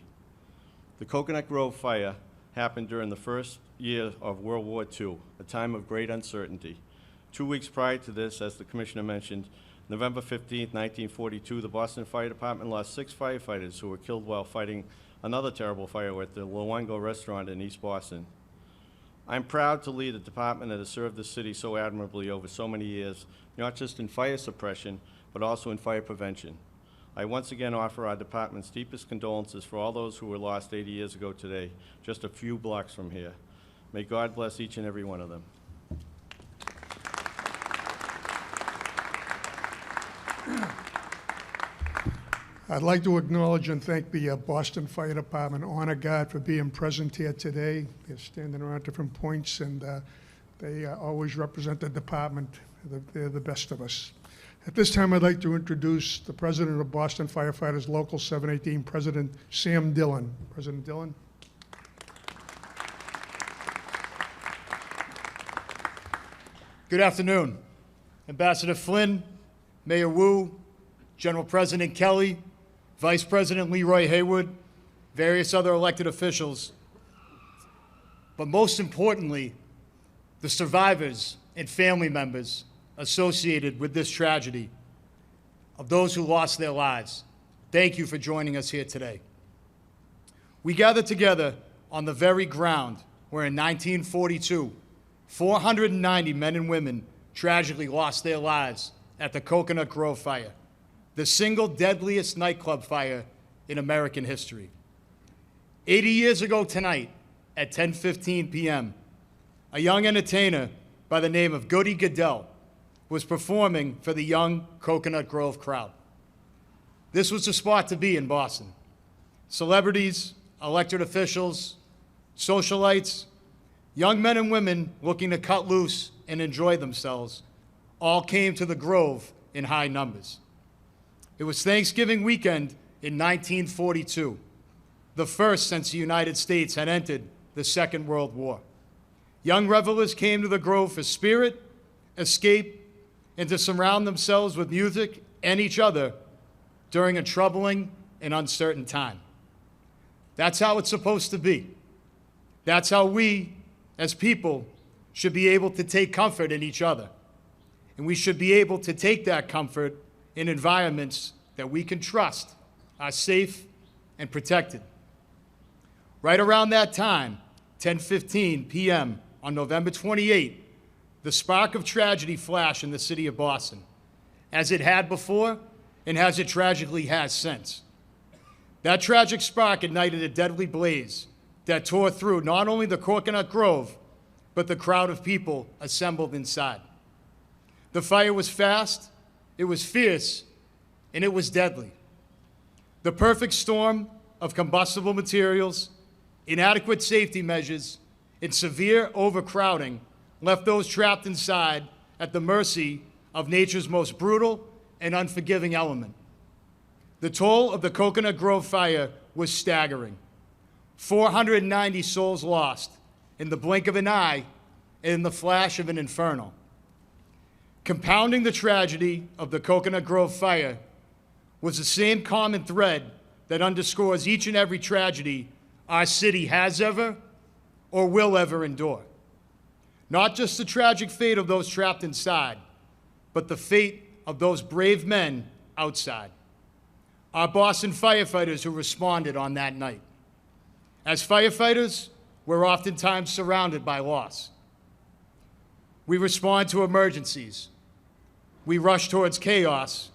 The Coconut Grove Fire happened during the first year of World War II, a time of great uncertainty. 2 weeks prior to this, as the Commissioner mentioned, November 15, 1942, the Boston Fire Department lost 6 firefighters who were killed while fighting another terrible fire at the Luongo restaurant in East Boston. I'm proud to lead a department that has served the city so admirably over so many years, not just in fire suppression, but also in fire prevention. I once again offer our department's deepest condolences for all those who were lost 80 years ago today, just a few blocks from here. May God bless each and every one of them. I'd like to acknowledge and thank the Boston Fire Department Honor Guard for being present here today. They're standing around different points, and they always represent the department. They're the best of us. At this time, I'd like to introduce the president of Boston Firefighters Local 718, President Sam Dillon. President Dillon. Good afternoon. Ambassador Flynn, Mayor Wu, General President Kelly, Vice President Leroy Haywood, various other elected officials, but most importantly, the survivors and family members associated with this tragedy of those who lost their lives. Thank you for joining us here today. We gather together on the very ground where in 1942, 490 men and women tragically lost their lives at the Coconut Grove Fire, the single deadliest nightclub fire in American history. 80 years ago tonight at 10:15 p.m., a young entertainer by the name of Goody Goodell was performing for the young Coconut Grove crowd. This was the spot to be in Boston. Celebrities, elected officials, socialites, young men and women looking to cut loose and enjoy themselves all came to the Grove in high numbers. It was Thanksgiving weekend in 1942, the first since the United States had entered the Second World War. Young revelers came to the Grove for spirit, escape, and to surround themselves with music and each other during a troubling and uncertain time. That's how it's supposed to be. That's how we, as people, should be able to take comfort in each other. And we should be able to take that comfort in environments that we can trust are safe and protected. Right around that time, 10:15 p.m. on November 28, the spark of tragedy flashed in the city of Boston, as it had before and as it tragically has since. That tragic spark ignited a deadly blaze that tore through not only the Coconut Grove, but the crowd of people assembled inside. The fire was fast, it was fierce, and it was deadly. The perfect storm of combustible materials, inadequate safety measures, and severe overcrowding left those trapped inside at the mercy of nature's most brutal and unforgiving element. The toll of the Coconut Grove Fire was staggering. 490 souls lost in the blink of an eye and in the flash of an inferno. Compounding the tragedy of the Coconut Grove Fire was the same common thread that underscores each and every tragedy our city has ever or will ever endure. Not just the tragic fate of those trapped inside, but the fate of those brave men outside. Our Boston firefighters who responded on that night. As firefighters, we're oftentimes surrounded by loss. We respond to emergencies. We rush towards chaos,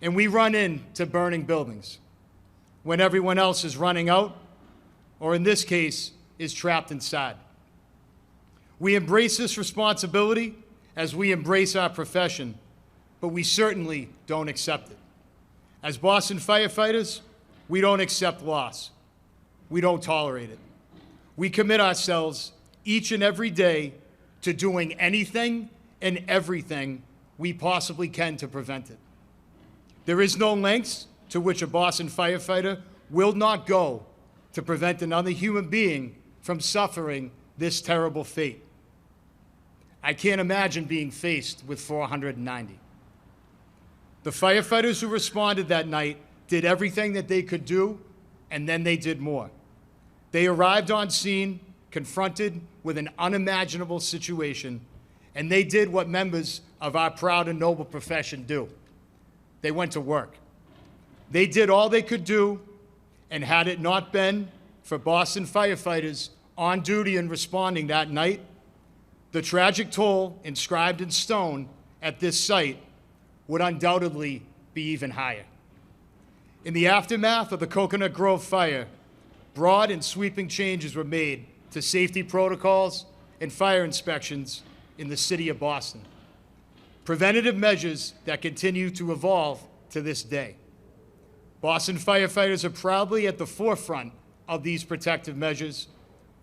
and we run into burning buildings when everyone else is running out, or in this case, is trapped inside. We embrace this responsibility as we embrace our profession, but we certainly don't accept it. As Boston firefighters, we don't accept loss. We don't tolerate it. We commit ourselves each and every day to doing anything and everything we possibly can to prevent it. There is no lengths to which a Boston firefighter will not go to prevent another human being from suffering this terrible fate. I can't imagine being faced with 490. The firefighters who responded that night did everything that they could do, and then they did more. They arrived on scene, confronted with an unimaginable situation, and they did what members of our proud and noble profession do. They went to work. They did all they could do, and had it not been for Boston firefighters on duty and responding that night, the tragic toll inscribed in stone at this site would undoubtedly be even higher. In the aftermath of the Cocoanut Grove Fire, broad and sweeping changes were made to safety protocols and fire inspections in the city of Boston. Preventative measures that continue to evolve to this day. Boston firefighters are proudly at the forefront of these protective measures,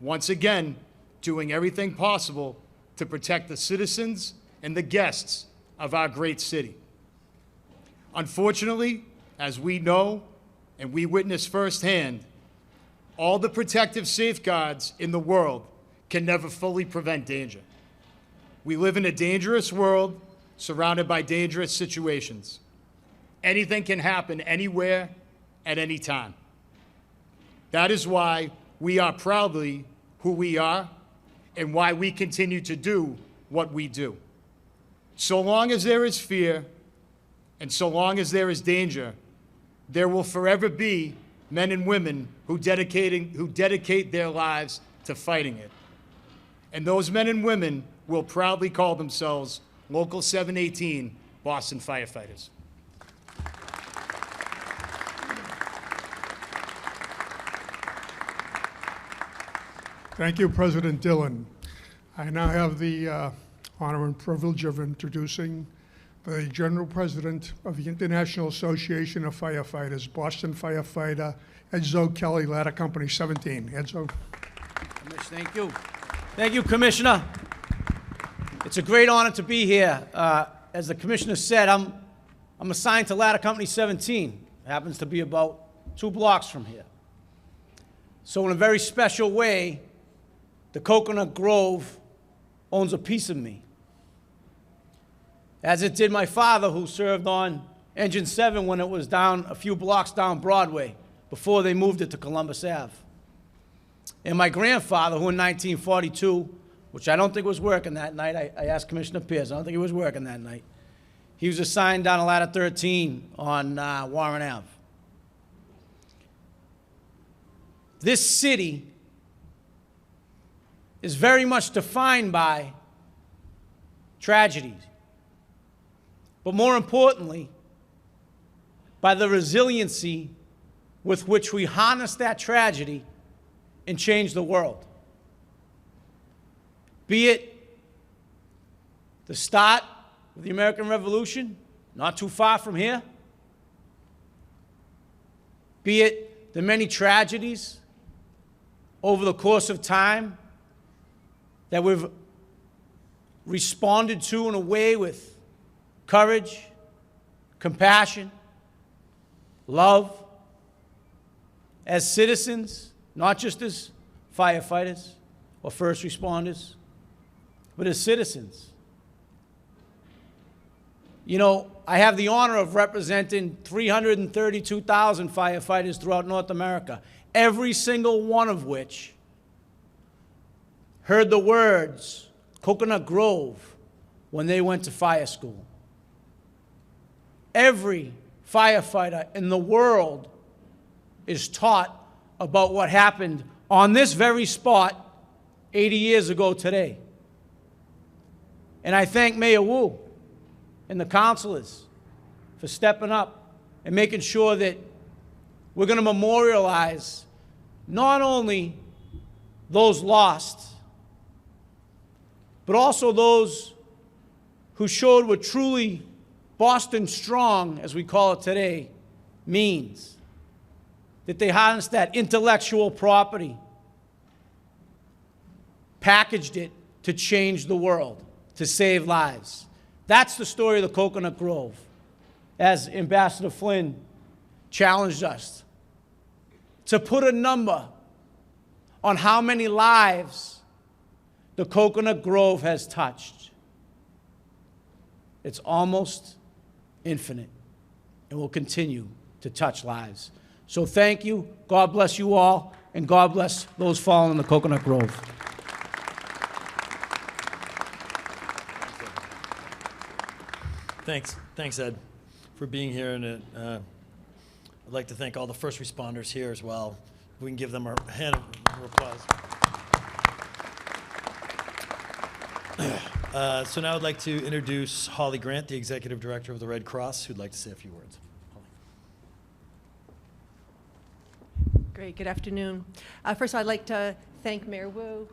once again doing everything possible to protect the citizens and the guests of our great city. Unfortunately, as we know and we witness firsthand, all the protective safeguards in the world can never fully prevent danger. We live in a dangerous world surrounded by dangerous situations. Anything can happen anywhere at any time. That is why we are proudly who we are and why we continue to do what we do. So long as there is fear and so long as there is danger, there will forever be men and women who dedicate their lives to fighting it. And those men and women will proudly call themselves Local 718 Boston Firefighters. Thank you, President Dillon. I now have the honor and privilege of introducing the General President of the International Association of Firefighters, Boston firefighter Edzo Kelly, Ladder Company 17. Edzo. Thank you. Thank you, Commissioner. It's a great honor to be here. As the Commissioner said, I'm assigned to Ladder Company 17. It happens to be about 2 blocks from here. So in a very special way, the Cocoanut Grove owns a piece of me. As it did my father, who served on Engine 7 when it was down a few blocks down Broadway before they moved it to Columbus Ave. And my grandfather, who in 1942, which I don't think was working that night, I asked Commissioner Pierce, I don't think he was working that night. He was assigned down to Ladder 13 on Warren Ave. This city is very much defined by tragedies, but more importantly, by the resiliency with which we harness that tragedy and change the world. Be it the start of the American Revolution, not too far from here, be it the many tragedies over the course of time that we've responded to in a way with courage, compassion, love, as citizens, not just as firefighters or first responders, but as citizens. You know, I have the honor of representing 332,000 firefighters throughout North America, every single one of which heard the words Cocoanut Grove when they went to fire school. Every firefighter in the world is taught about what happened on this very spot 80 years ago today. And I thank Mayor Wu and the councilors for stepping up and making sure that we're going to memorialize not only those lost, but also those who showed what truly Boston Strong, as we call it today, means. That they harnessed that intellectual property, packaged it to change the world, to save lives. That's the story of the Cocoanut Grove, as Ambassador Flynn challenged us to put a number on how many lives the Cocoanut Grove has touched. It's almost infinite and will continue to touch lives. So thank you, God bless you all, and God bless those fallen in the Cocoanut Grove. Thanks, Ed, for being here, and I'd like to thank all the first responders here as well. We can give them a hand of applause. So now I'd like to introduce Holly Grant, the Executive Director of the Red Cross, who'd like to say a few words. Holly. Great, good afternoon. First of all, I'd like to thank Mayor Wu,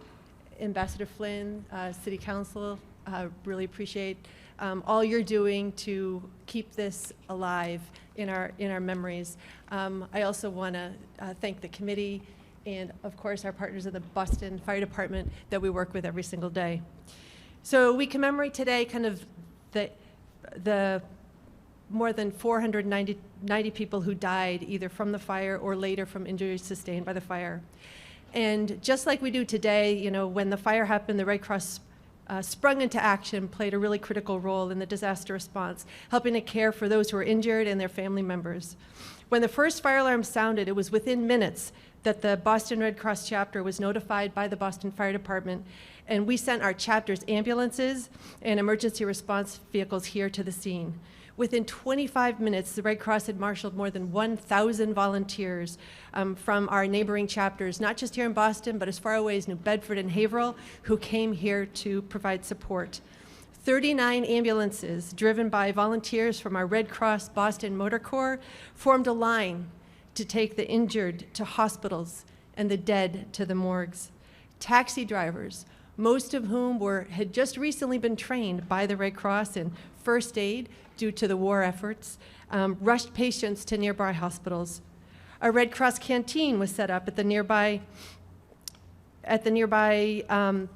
Ambassador Flynn, City Council. Really appreciate all you're doing to keep this alive in our memories. I also want to thank the committee and, of course, our partners in the Boston Fire Department that we work with every single day. So we commemorate today kind of the more than 490 people who died either from the fire or later from injuries sustained by the fire. And just like we do today, you know, when the fire happened, the Red Cross sprung into action, played a really critical role in the disaster response, helping to care for those who were injured and their family members. When the first fire alarm sounded, it was within minutes that the Boston Red Cross chapter was notified by the Boston Fire Department, and we sent our chapter's ambulances and emergency response vehicles here to the scene. Within 25 minutes, the Red Cross had marshaled more than 1,000 volunteers from our neighboring chapters, not just here in Boston, but as far away as New Bedford and Haverhill, who came here to provide support. 39 ambulances driven by volunteers from our Red Cross Boston Motor Corps formed a line to take the injured to hospitals and the dead to the morgues. Taxi drivers, most of whom had just recently been trained by the Red Cross in first aid due to the war efforts, rushed patients to nearby hospitals. A Red Cross canteen was set up at the nearby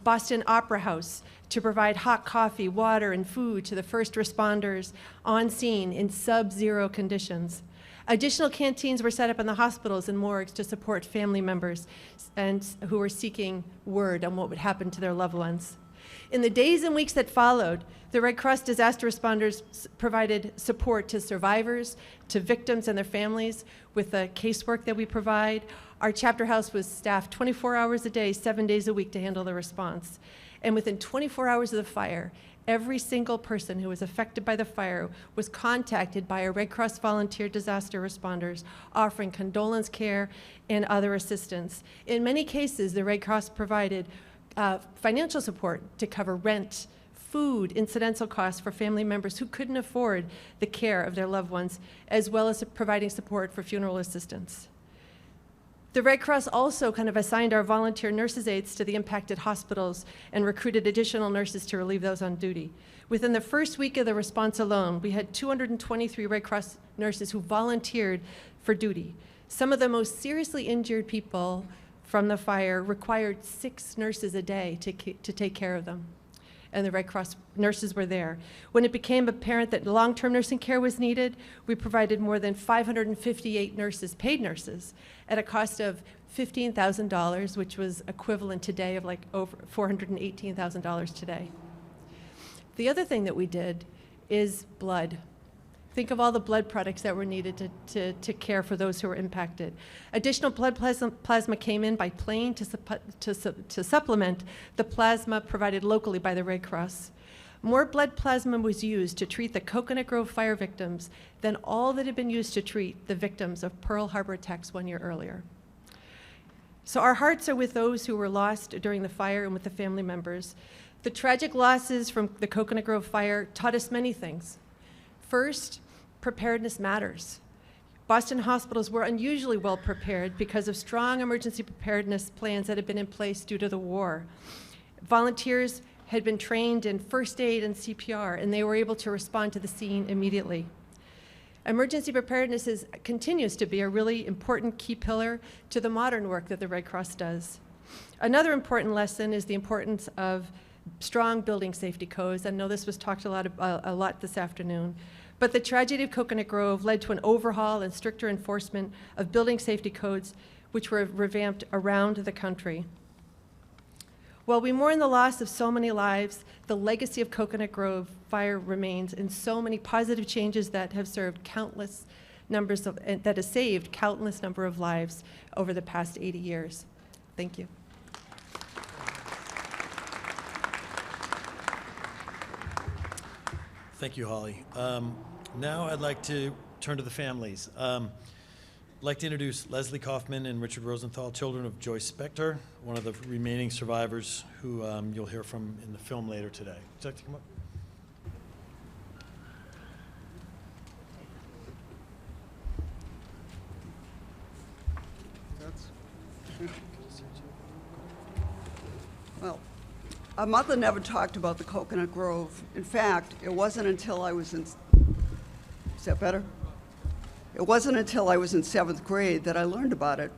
Boston Opera House to provide hot coffee, water, and food to the first responders on scene in sub-zero conditions. Additional canteens were set up in the hospitals and morgues to support family members and who were seeking word on what would happen to their loved ones. In the days and weeks that followed, the Red Cross disaster responders provided support to survivors, to victims and their families with the casework that we provide. Our chapter house was staffed 24 hours a day, 7 days a week to handle the response. And within 24 hours of the fire, every single person who was affected by the fire was contacted by our Red Cross volunteer disaster responders offering condolence care and other assistance. In many cases, the Red Cross provided financial support to cover rent, food, incidental costs for family members who couldn't afford the care of their loved ones, as well as providing support for funeral assistance. The Red Cross also kind of assigned our volunteer nurses aides to the impacted hospitals and recruited additional nurses to relieve those on duty. Within the first week of the response alone, we had 223 Red Cross nurses who volunteered for duty. Some of the most seriously injured people from the fire required 6 nurses a day to take care of them. And the Red Cross nurses were there. When it became apparent that long-term nursing care was needed, we provided more than 558 nurses, paid nurses, at a cost of $15,000, which was equivalent today of like over $418,000 today. The other thing that we did is blood. Think of all the blood products that were needed to care for those who were impacted. Additional blood plasma came in by plane to supplement the plasma provided locally by the Red Cross. More blood plasma was used to treat the Cocoanut Grove Fire victims than all that had been used to treat the victims of Pearl Harbor attacks 1 year earlier. So our hearts are with those who were lost during the fire and with the family members. The tragic losses from the Cocoanut Grove Fire taught us many things. First, preparedness matters. Boston hospitals were unusually well prepared because of strong emergency preparedness plans that had been in place due to the war. Volunteers had been trained in first aid and CPR, and they were able to respond to the scene immediately. Emergency preparedness continues to be a really important key pillar to the modern work that the Red Cross does. Another important lesson is the importance of strong building safety codes. I know this was talked a lot this afternoon, but the tragedy of Cocoanut Grove led to an overhaul and stricter enforcement of building safety codes, which were revamped around the country. While we mourn the loss of so many lives, the legacy of Cocoanut Grove Fire remains in so many positive changes that have saved countless number of lives over the past 80 years. Thank you. Thank you, Holly. Now I'd like to turn to the families. I'd like to introduce Leslie Kaufman and Richard Rosenthal, children of Joyce Spector, one of the remaining survivors who you'll hear from in the film later today. Would you like to come up? Well, our mother never talked about the Cocoanut Grove. In fact, it wasn't until I was in, is that better? It wasn't until I was in 7th grade that I learned about it.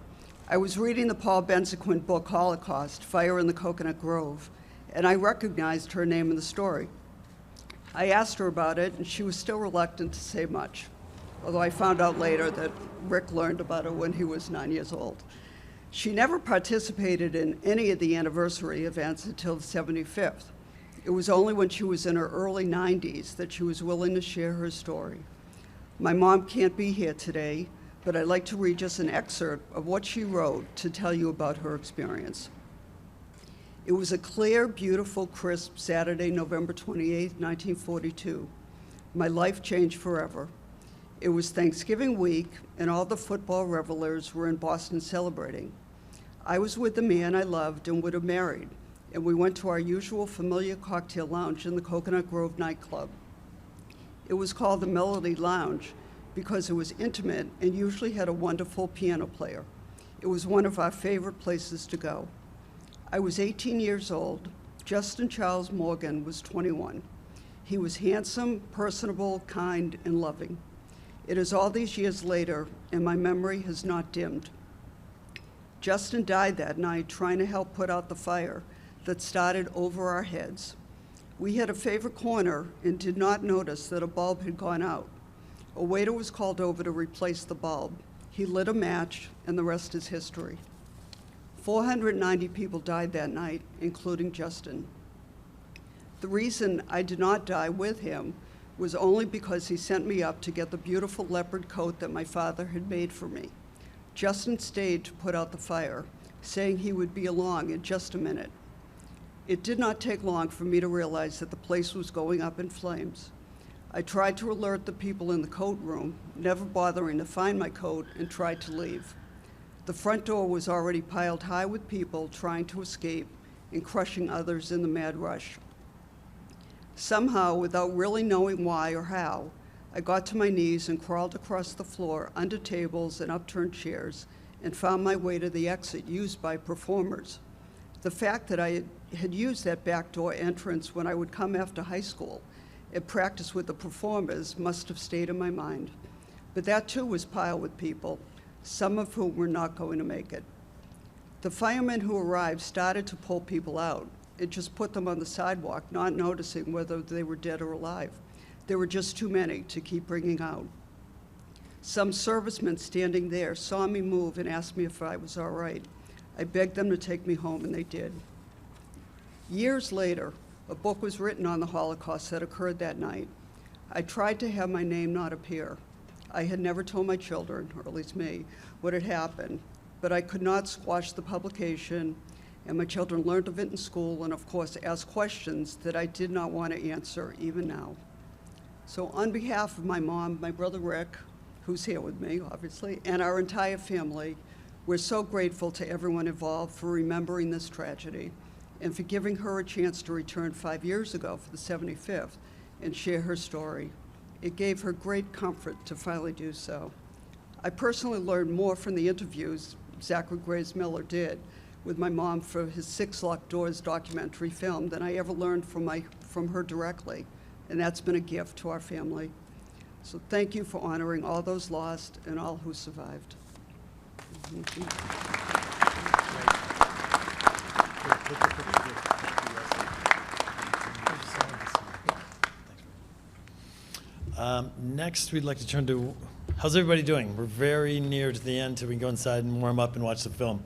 I was reading the Paul Bensequin book, Holocaust, Fire in the Cocoanut Grove, and I recognized her name in the story. I asked her about it, and she was still reluctant to say much, although I found out later that Rick learned about it when he was 9 years old. She never participated in any of the anniversary events until the 75th. It was only when she was in her early 90s that she was willing to share her story. My mom can't be here today, but I'd like to read just an excerpt of what she wrote to tell you about her experience. It was a clear, beautiful, crisp Saturday, November 28, 1942. My life changed forever. It was Thanksgiving week, and all the football revelers were in Boston celebrating. I was with the man I loved and would have married, and we went to our usual familiar cocktail lounge in the Cocoanut Grove nightclub. It was called the Melody Lounge because it was intimate and usually had a wonderful piano player. It was one of our favorite places to go. I was 18 years old. Justin Charles Morgan was 21. He was handsome, personable, kind, and loving. It is all these years later, and my memory has not dimmed. Justin died that night trying to help put out the fire that started over our heads. We had a favorite corner and did not notice that a bulb had gone out. A waiter was called over to replace the bulb. He lit a match, and the rest is history. 490 people died that night, including Justin. The reason I did not die with him was only because he sent me up to get the beautiful leopard coat that my father had made for me. Justin stayed to put out the fire, saying he would be along in just a minute. It did not take long for me to realize that the place was going up in flames. I tried to alert the people in the coat room, never bothering to find my coat, and tried to leave. The front door was already piled high with people trying to escape and crushing others in the mad rush. Somehow, without really knowing why or how, I got to my knees and crawled across the floor under tables and upturned chairs and found my way to the exit used by performers. The fact that I had used that back door entrance when I would come after high school and practice with the performers must have stayed in my mind. But that too was piled with people, some of whom were not going to make it. The firemen who arrived started to pull people out. It just put them on the sidewalk, not noticing whether they were dead or alive. There were just too many to keep bringing out. Some servicemen standing there saw me move and asked me if I was all right. I begged them to take me home, and they did. Years later, a book was written on the Holocaust that occurred that night. I tried to have my name not appear. I had never told my children, or at least me, what had happened, but I could not squash the publication, and my children learned of it in school and, of course, asked questions that I did not want to answer, even now. So on behalf of my mom, my brother Rick, who's here with me, obviously, and our entire family, we're so grateful to everyone involved for remembering this tragedy and for giving her a chance to return 5 years ago for the 75th and share her story. It gave her great comfort to finally do so. I personally learned more from the interviews Zachary Graves Miller did with my mom for his Six Locked Doors documentary film than I ever learned from her directly, and that's been a gift to our family. So thank you for honoring all those lost and all who survived. Thank you. Next, we'd like to turn to, how's everybody doing? We're very near to the end till we can go inside and warm up and watch the film.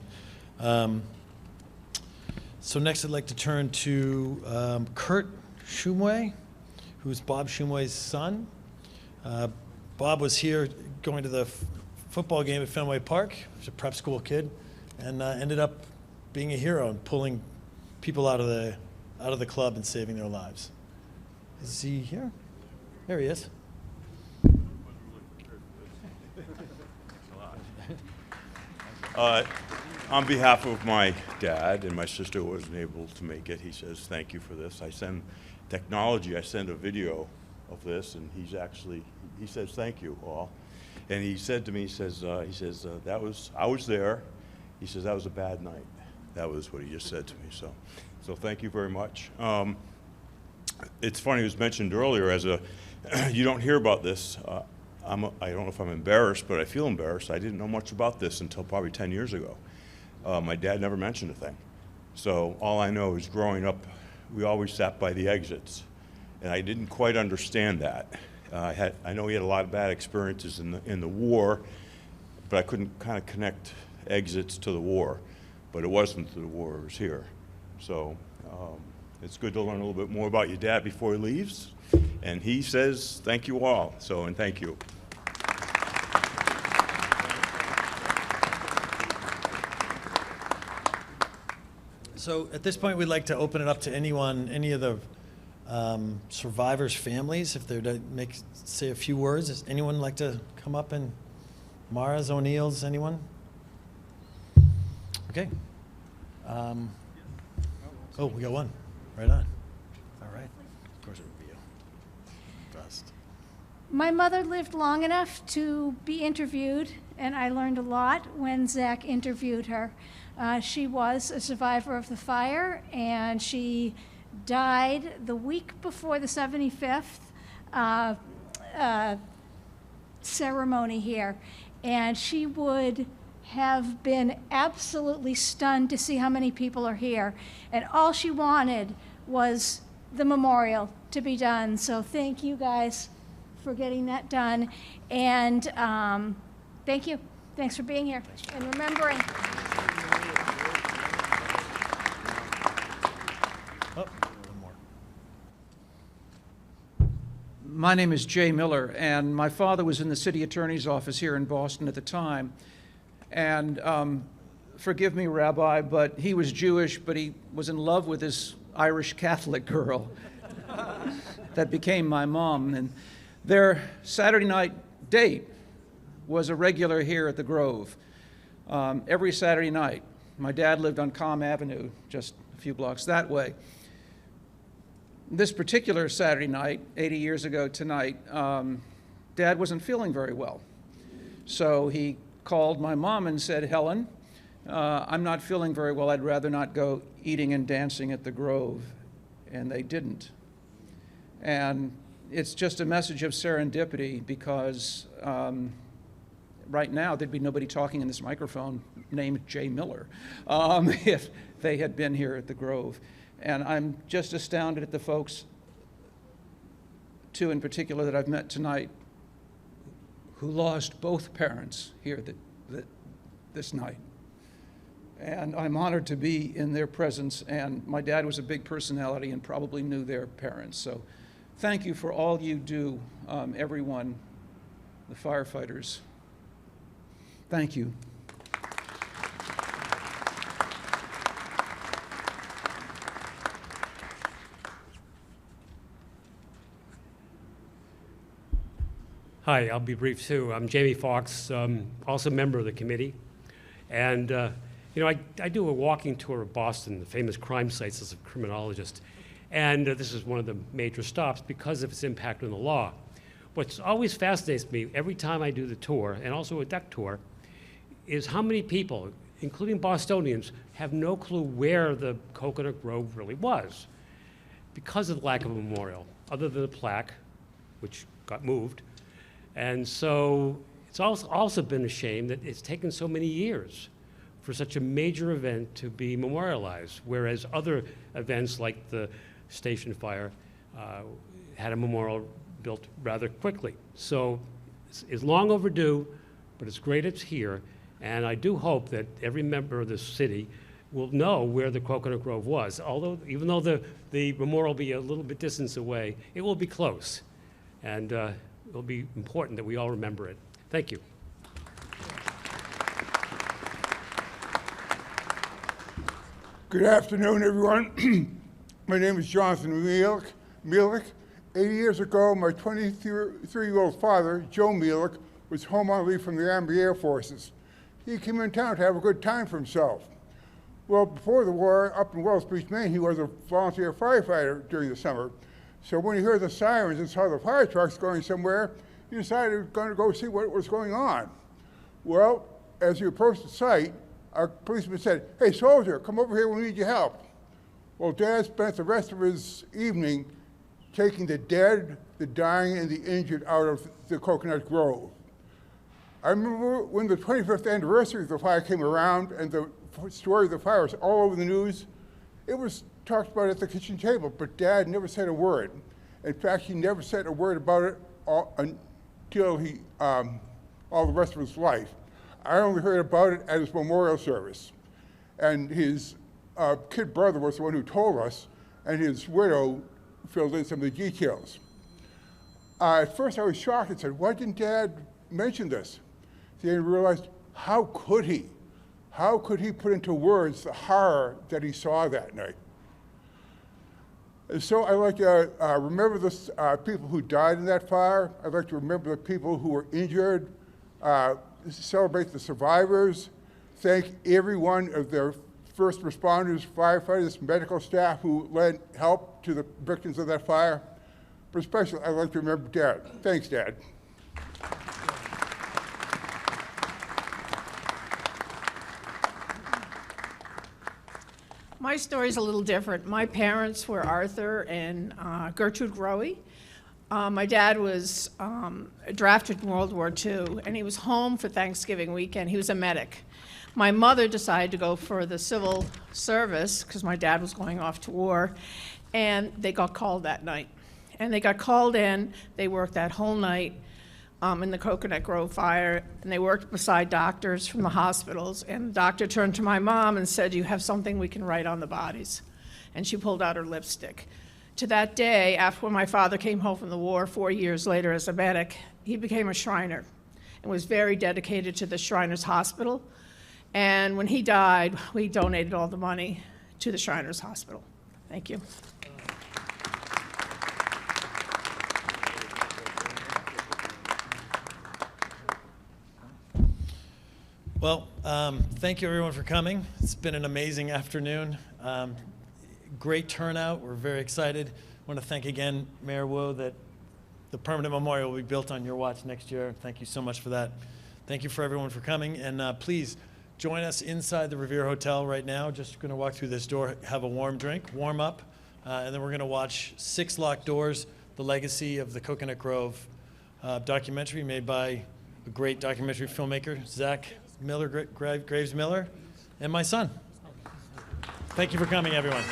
So next, I'd like to turn to Kurt Shumway, who's Bob Shumway's son. Bob was here going to the football game at Fenway Park. He was a prep school kid, and ended up being a hero and pulling people out of the club and saving their lives. Is he here? There he is. On behalf of my dad and my sister who wasn't able to make it, he says thank you for this. I send technology, I send a video of this, and he says thank you all. And he said to me, he says I was there. He says that was a bad night. That was what he just said to me. So thank you very much. It's funny, it was mentioned earlier you don't hear about this. I don't know if I'm embarrassed, but I feel embarrassed. I didn't know much about this until probably 10 years ago. My dad never mentioned a thing. So all I know is growing up, we always sat by the exits. And I didn't quite understand that. I know he had a lot of bad experiences in the war, but I couldn't kind of connect exits to the war. But it wasn't the war, it was here. So it's good to learn a little bit more about your dad before he leaves. And he says thank you all, and thank you. So at this point, we'd like to open it up to anyone, any of the survivors' families, if they're to say a few words. Does anyone like to come up? And Mara's, O'Neill's, anyone? Okay. Oh, we got one. Right on. All right. Of course it would be you. Best. My mother lived long enough to be interviewed, and I learned a lot when Zach interviewed her. She was a survivor of the fire, and she died the week before the 75th ceremony here. And she would have been absolutely stunned to see how many people are here. And all she wanted was the memorial to be done. So thank you guys for getting that done. And thank you. Thanks for being here and remembering. My name is Jay Miller, and my father was in the city attorney's office here in Boston at the time. And forgive me, Rabbi, but he was Jewish, but he was in love with this Irish Catholic girl that became my mom. And their Saturday night date was a regular here at the Grove. Every Saturday night. My dad lived on Comm Avenue, just a few blocks that way. This particular Saturday night, 80 years ago tonight, Dad wasn't feeling very well. So he called my mom and said, Helen, I'm not feeling very well. I'd rather not go eating and dancing at the Grove. And they didn't. And it's just a message of serendipity because right now there'd be nobody talking in this microphone named Jay Miller if they had been here at the Grove. And I'm just astounded at the folks, two in particular that I've met tonight, who lost both parents here this night. And I'm honored to be in their presence, and my dad was a big personality and probably knew their parents. So thank you for all you do, everyone, the firefighters. Thank you. Hi, I'll be brief too. I'm Jamie Fox, also a member of the committee. And, you know, I do a walking tour of Boston, the famous crime sites as a criminologist. And this is one of the major stops because of its impact on the law. What always fascinates me every time I do the tour, and also a deck tour, is how many people, including Bostonians, have no clue where the Cocoanut Grove really was because of the lack of a memorial, other than the plaque, which got moved. And so it's also been a shame that it's taken so many years for such a major event to be memorialized, whereas other events like the station fire had a memorial built rather quickly. So it's long overdue, but it's great it's here. And I do hope that every member of the city will know where the Cocoanut Grove was. Although, even though the memorial will be a little bit distance away, it will be close. And it'll be important that we all remember it. Thank you. Good afternoon, everyone. My name is Jonathan Mielek. 80 years ago, my 23-year-old father, Joe Mielek, was home on leave from the Army Air Forces. He came in town to have a good time for himself. Well, before the war, up in Wells Beach, Maine, he was a volunteer firefighter during the summer. So when he heard the sirens and saw the fire trucks going somewhere, he decided he was going to go see what was going on. Well, as he approached the site, our policeman said, "Hey, soldier, come over here, we need your help." Well, Dad spent the rest of his evening taking the dead, the dying, and the injured out of the Cocoanut Grove. I remember when the 25th anniversary of the fire came around and the story of the fire was all over the news, it was talked about at the kitchen table, but Dad never said a word. In fact, he never said a word about it until all the rest of his life. I only heard about it at his memorial service. And his kid brother was the one who told us, and his widow filled in some of the details. At first I was shocked and said, why didn't Dad mention this? Then I realized, how could he? How could he put into words the horror that he saw that night? And so I like to remember the people who died in that fire. I'd like to remember the people who were injured, celebrate the survivors, thank every one of their first responders, firefighters, medical staff who lent help to the victims of that fire. But especially, I'd like to remember Dad. Thanks, Dad. My story's a little different. My parents were Arthur and Gertrude Growe. My dad was drafted in World War II, and he was home for Thanksgiving weekend. He was a medic. My mother decided to go for the civil service because my dad was going off to war, and they got called that night. And they got called in. They worked that whole night in the Cocoanut Grove Fire, and they worked beside doctors from the hospitals. And the doctor turned to my mom and said, "You have something we can write on the bodies." And she pulled out her lipstick. To that day, after when my father came home from the war 4 years later as a medic, he became a Shriner and was very dedicated to the Shriners Hospital. And when he died, we donated all the money to the Shriners Hospital. Thank you. Well, thank you everyone for coming. It's been an amazing afternoon. Great turnout. We're very excited. I want to thank again Mayor Wu that the permanent memorial will be built on your watch next year. Thank you so much for that. Thank you for everyone for coming. And please join us inside the Revere Hotel right now. Just going to walk through this door, have a warm drink, warm up, and then we're going to watch Six Locked Doors, the legacy of the Cocoanut Grove documentary made by a great documentary filmmaker, Zach Miller, Graves Miller, and my son. Thank you for coming, everyone.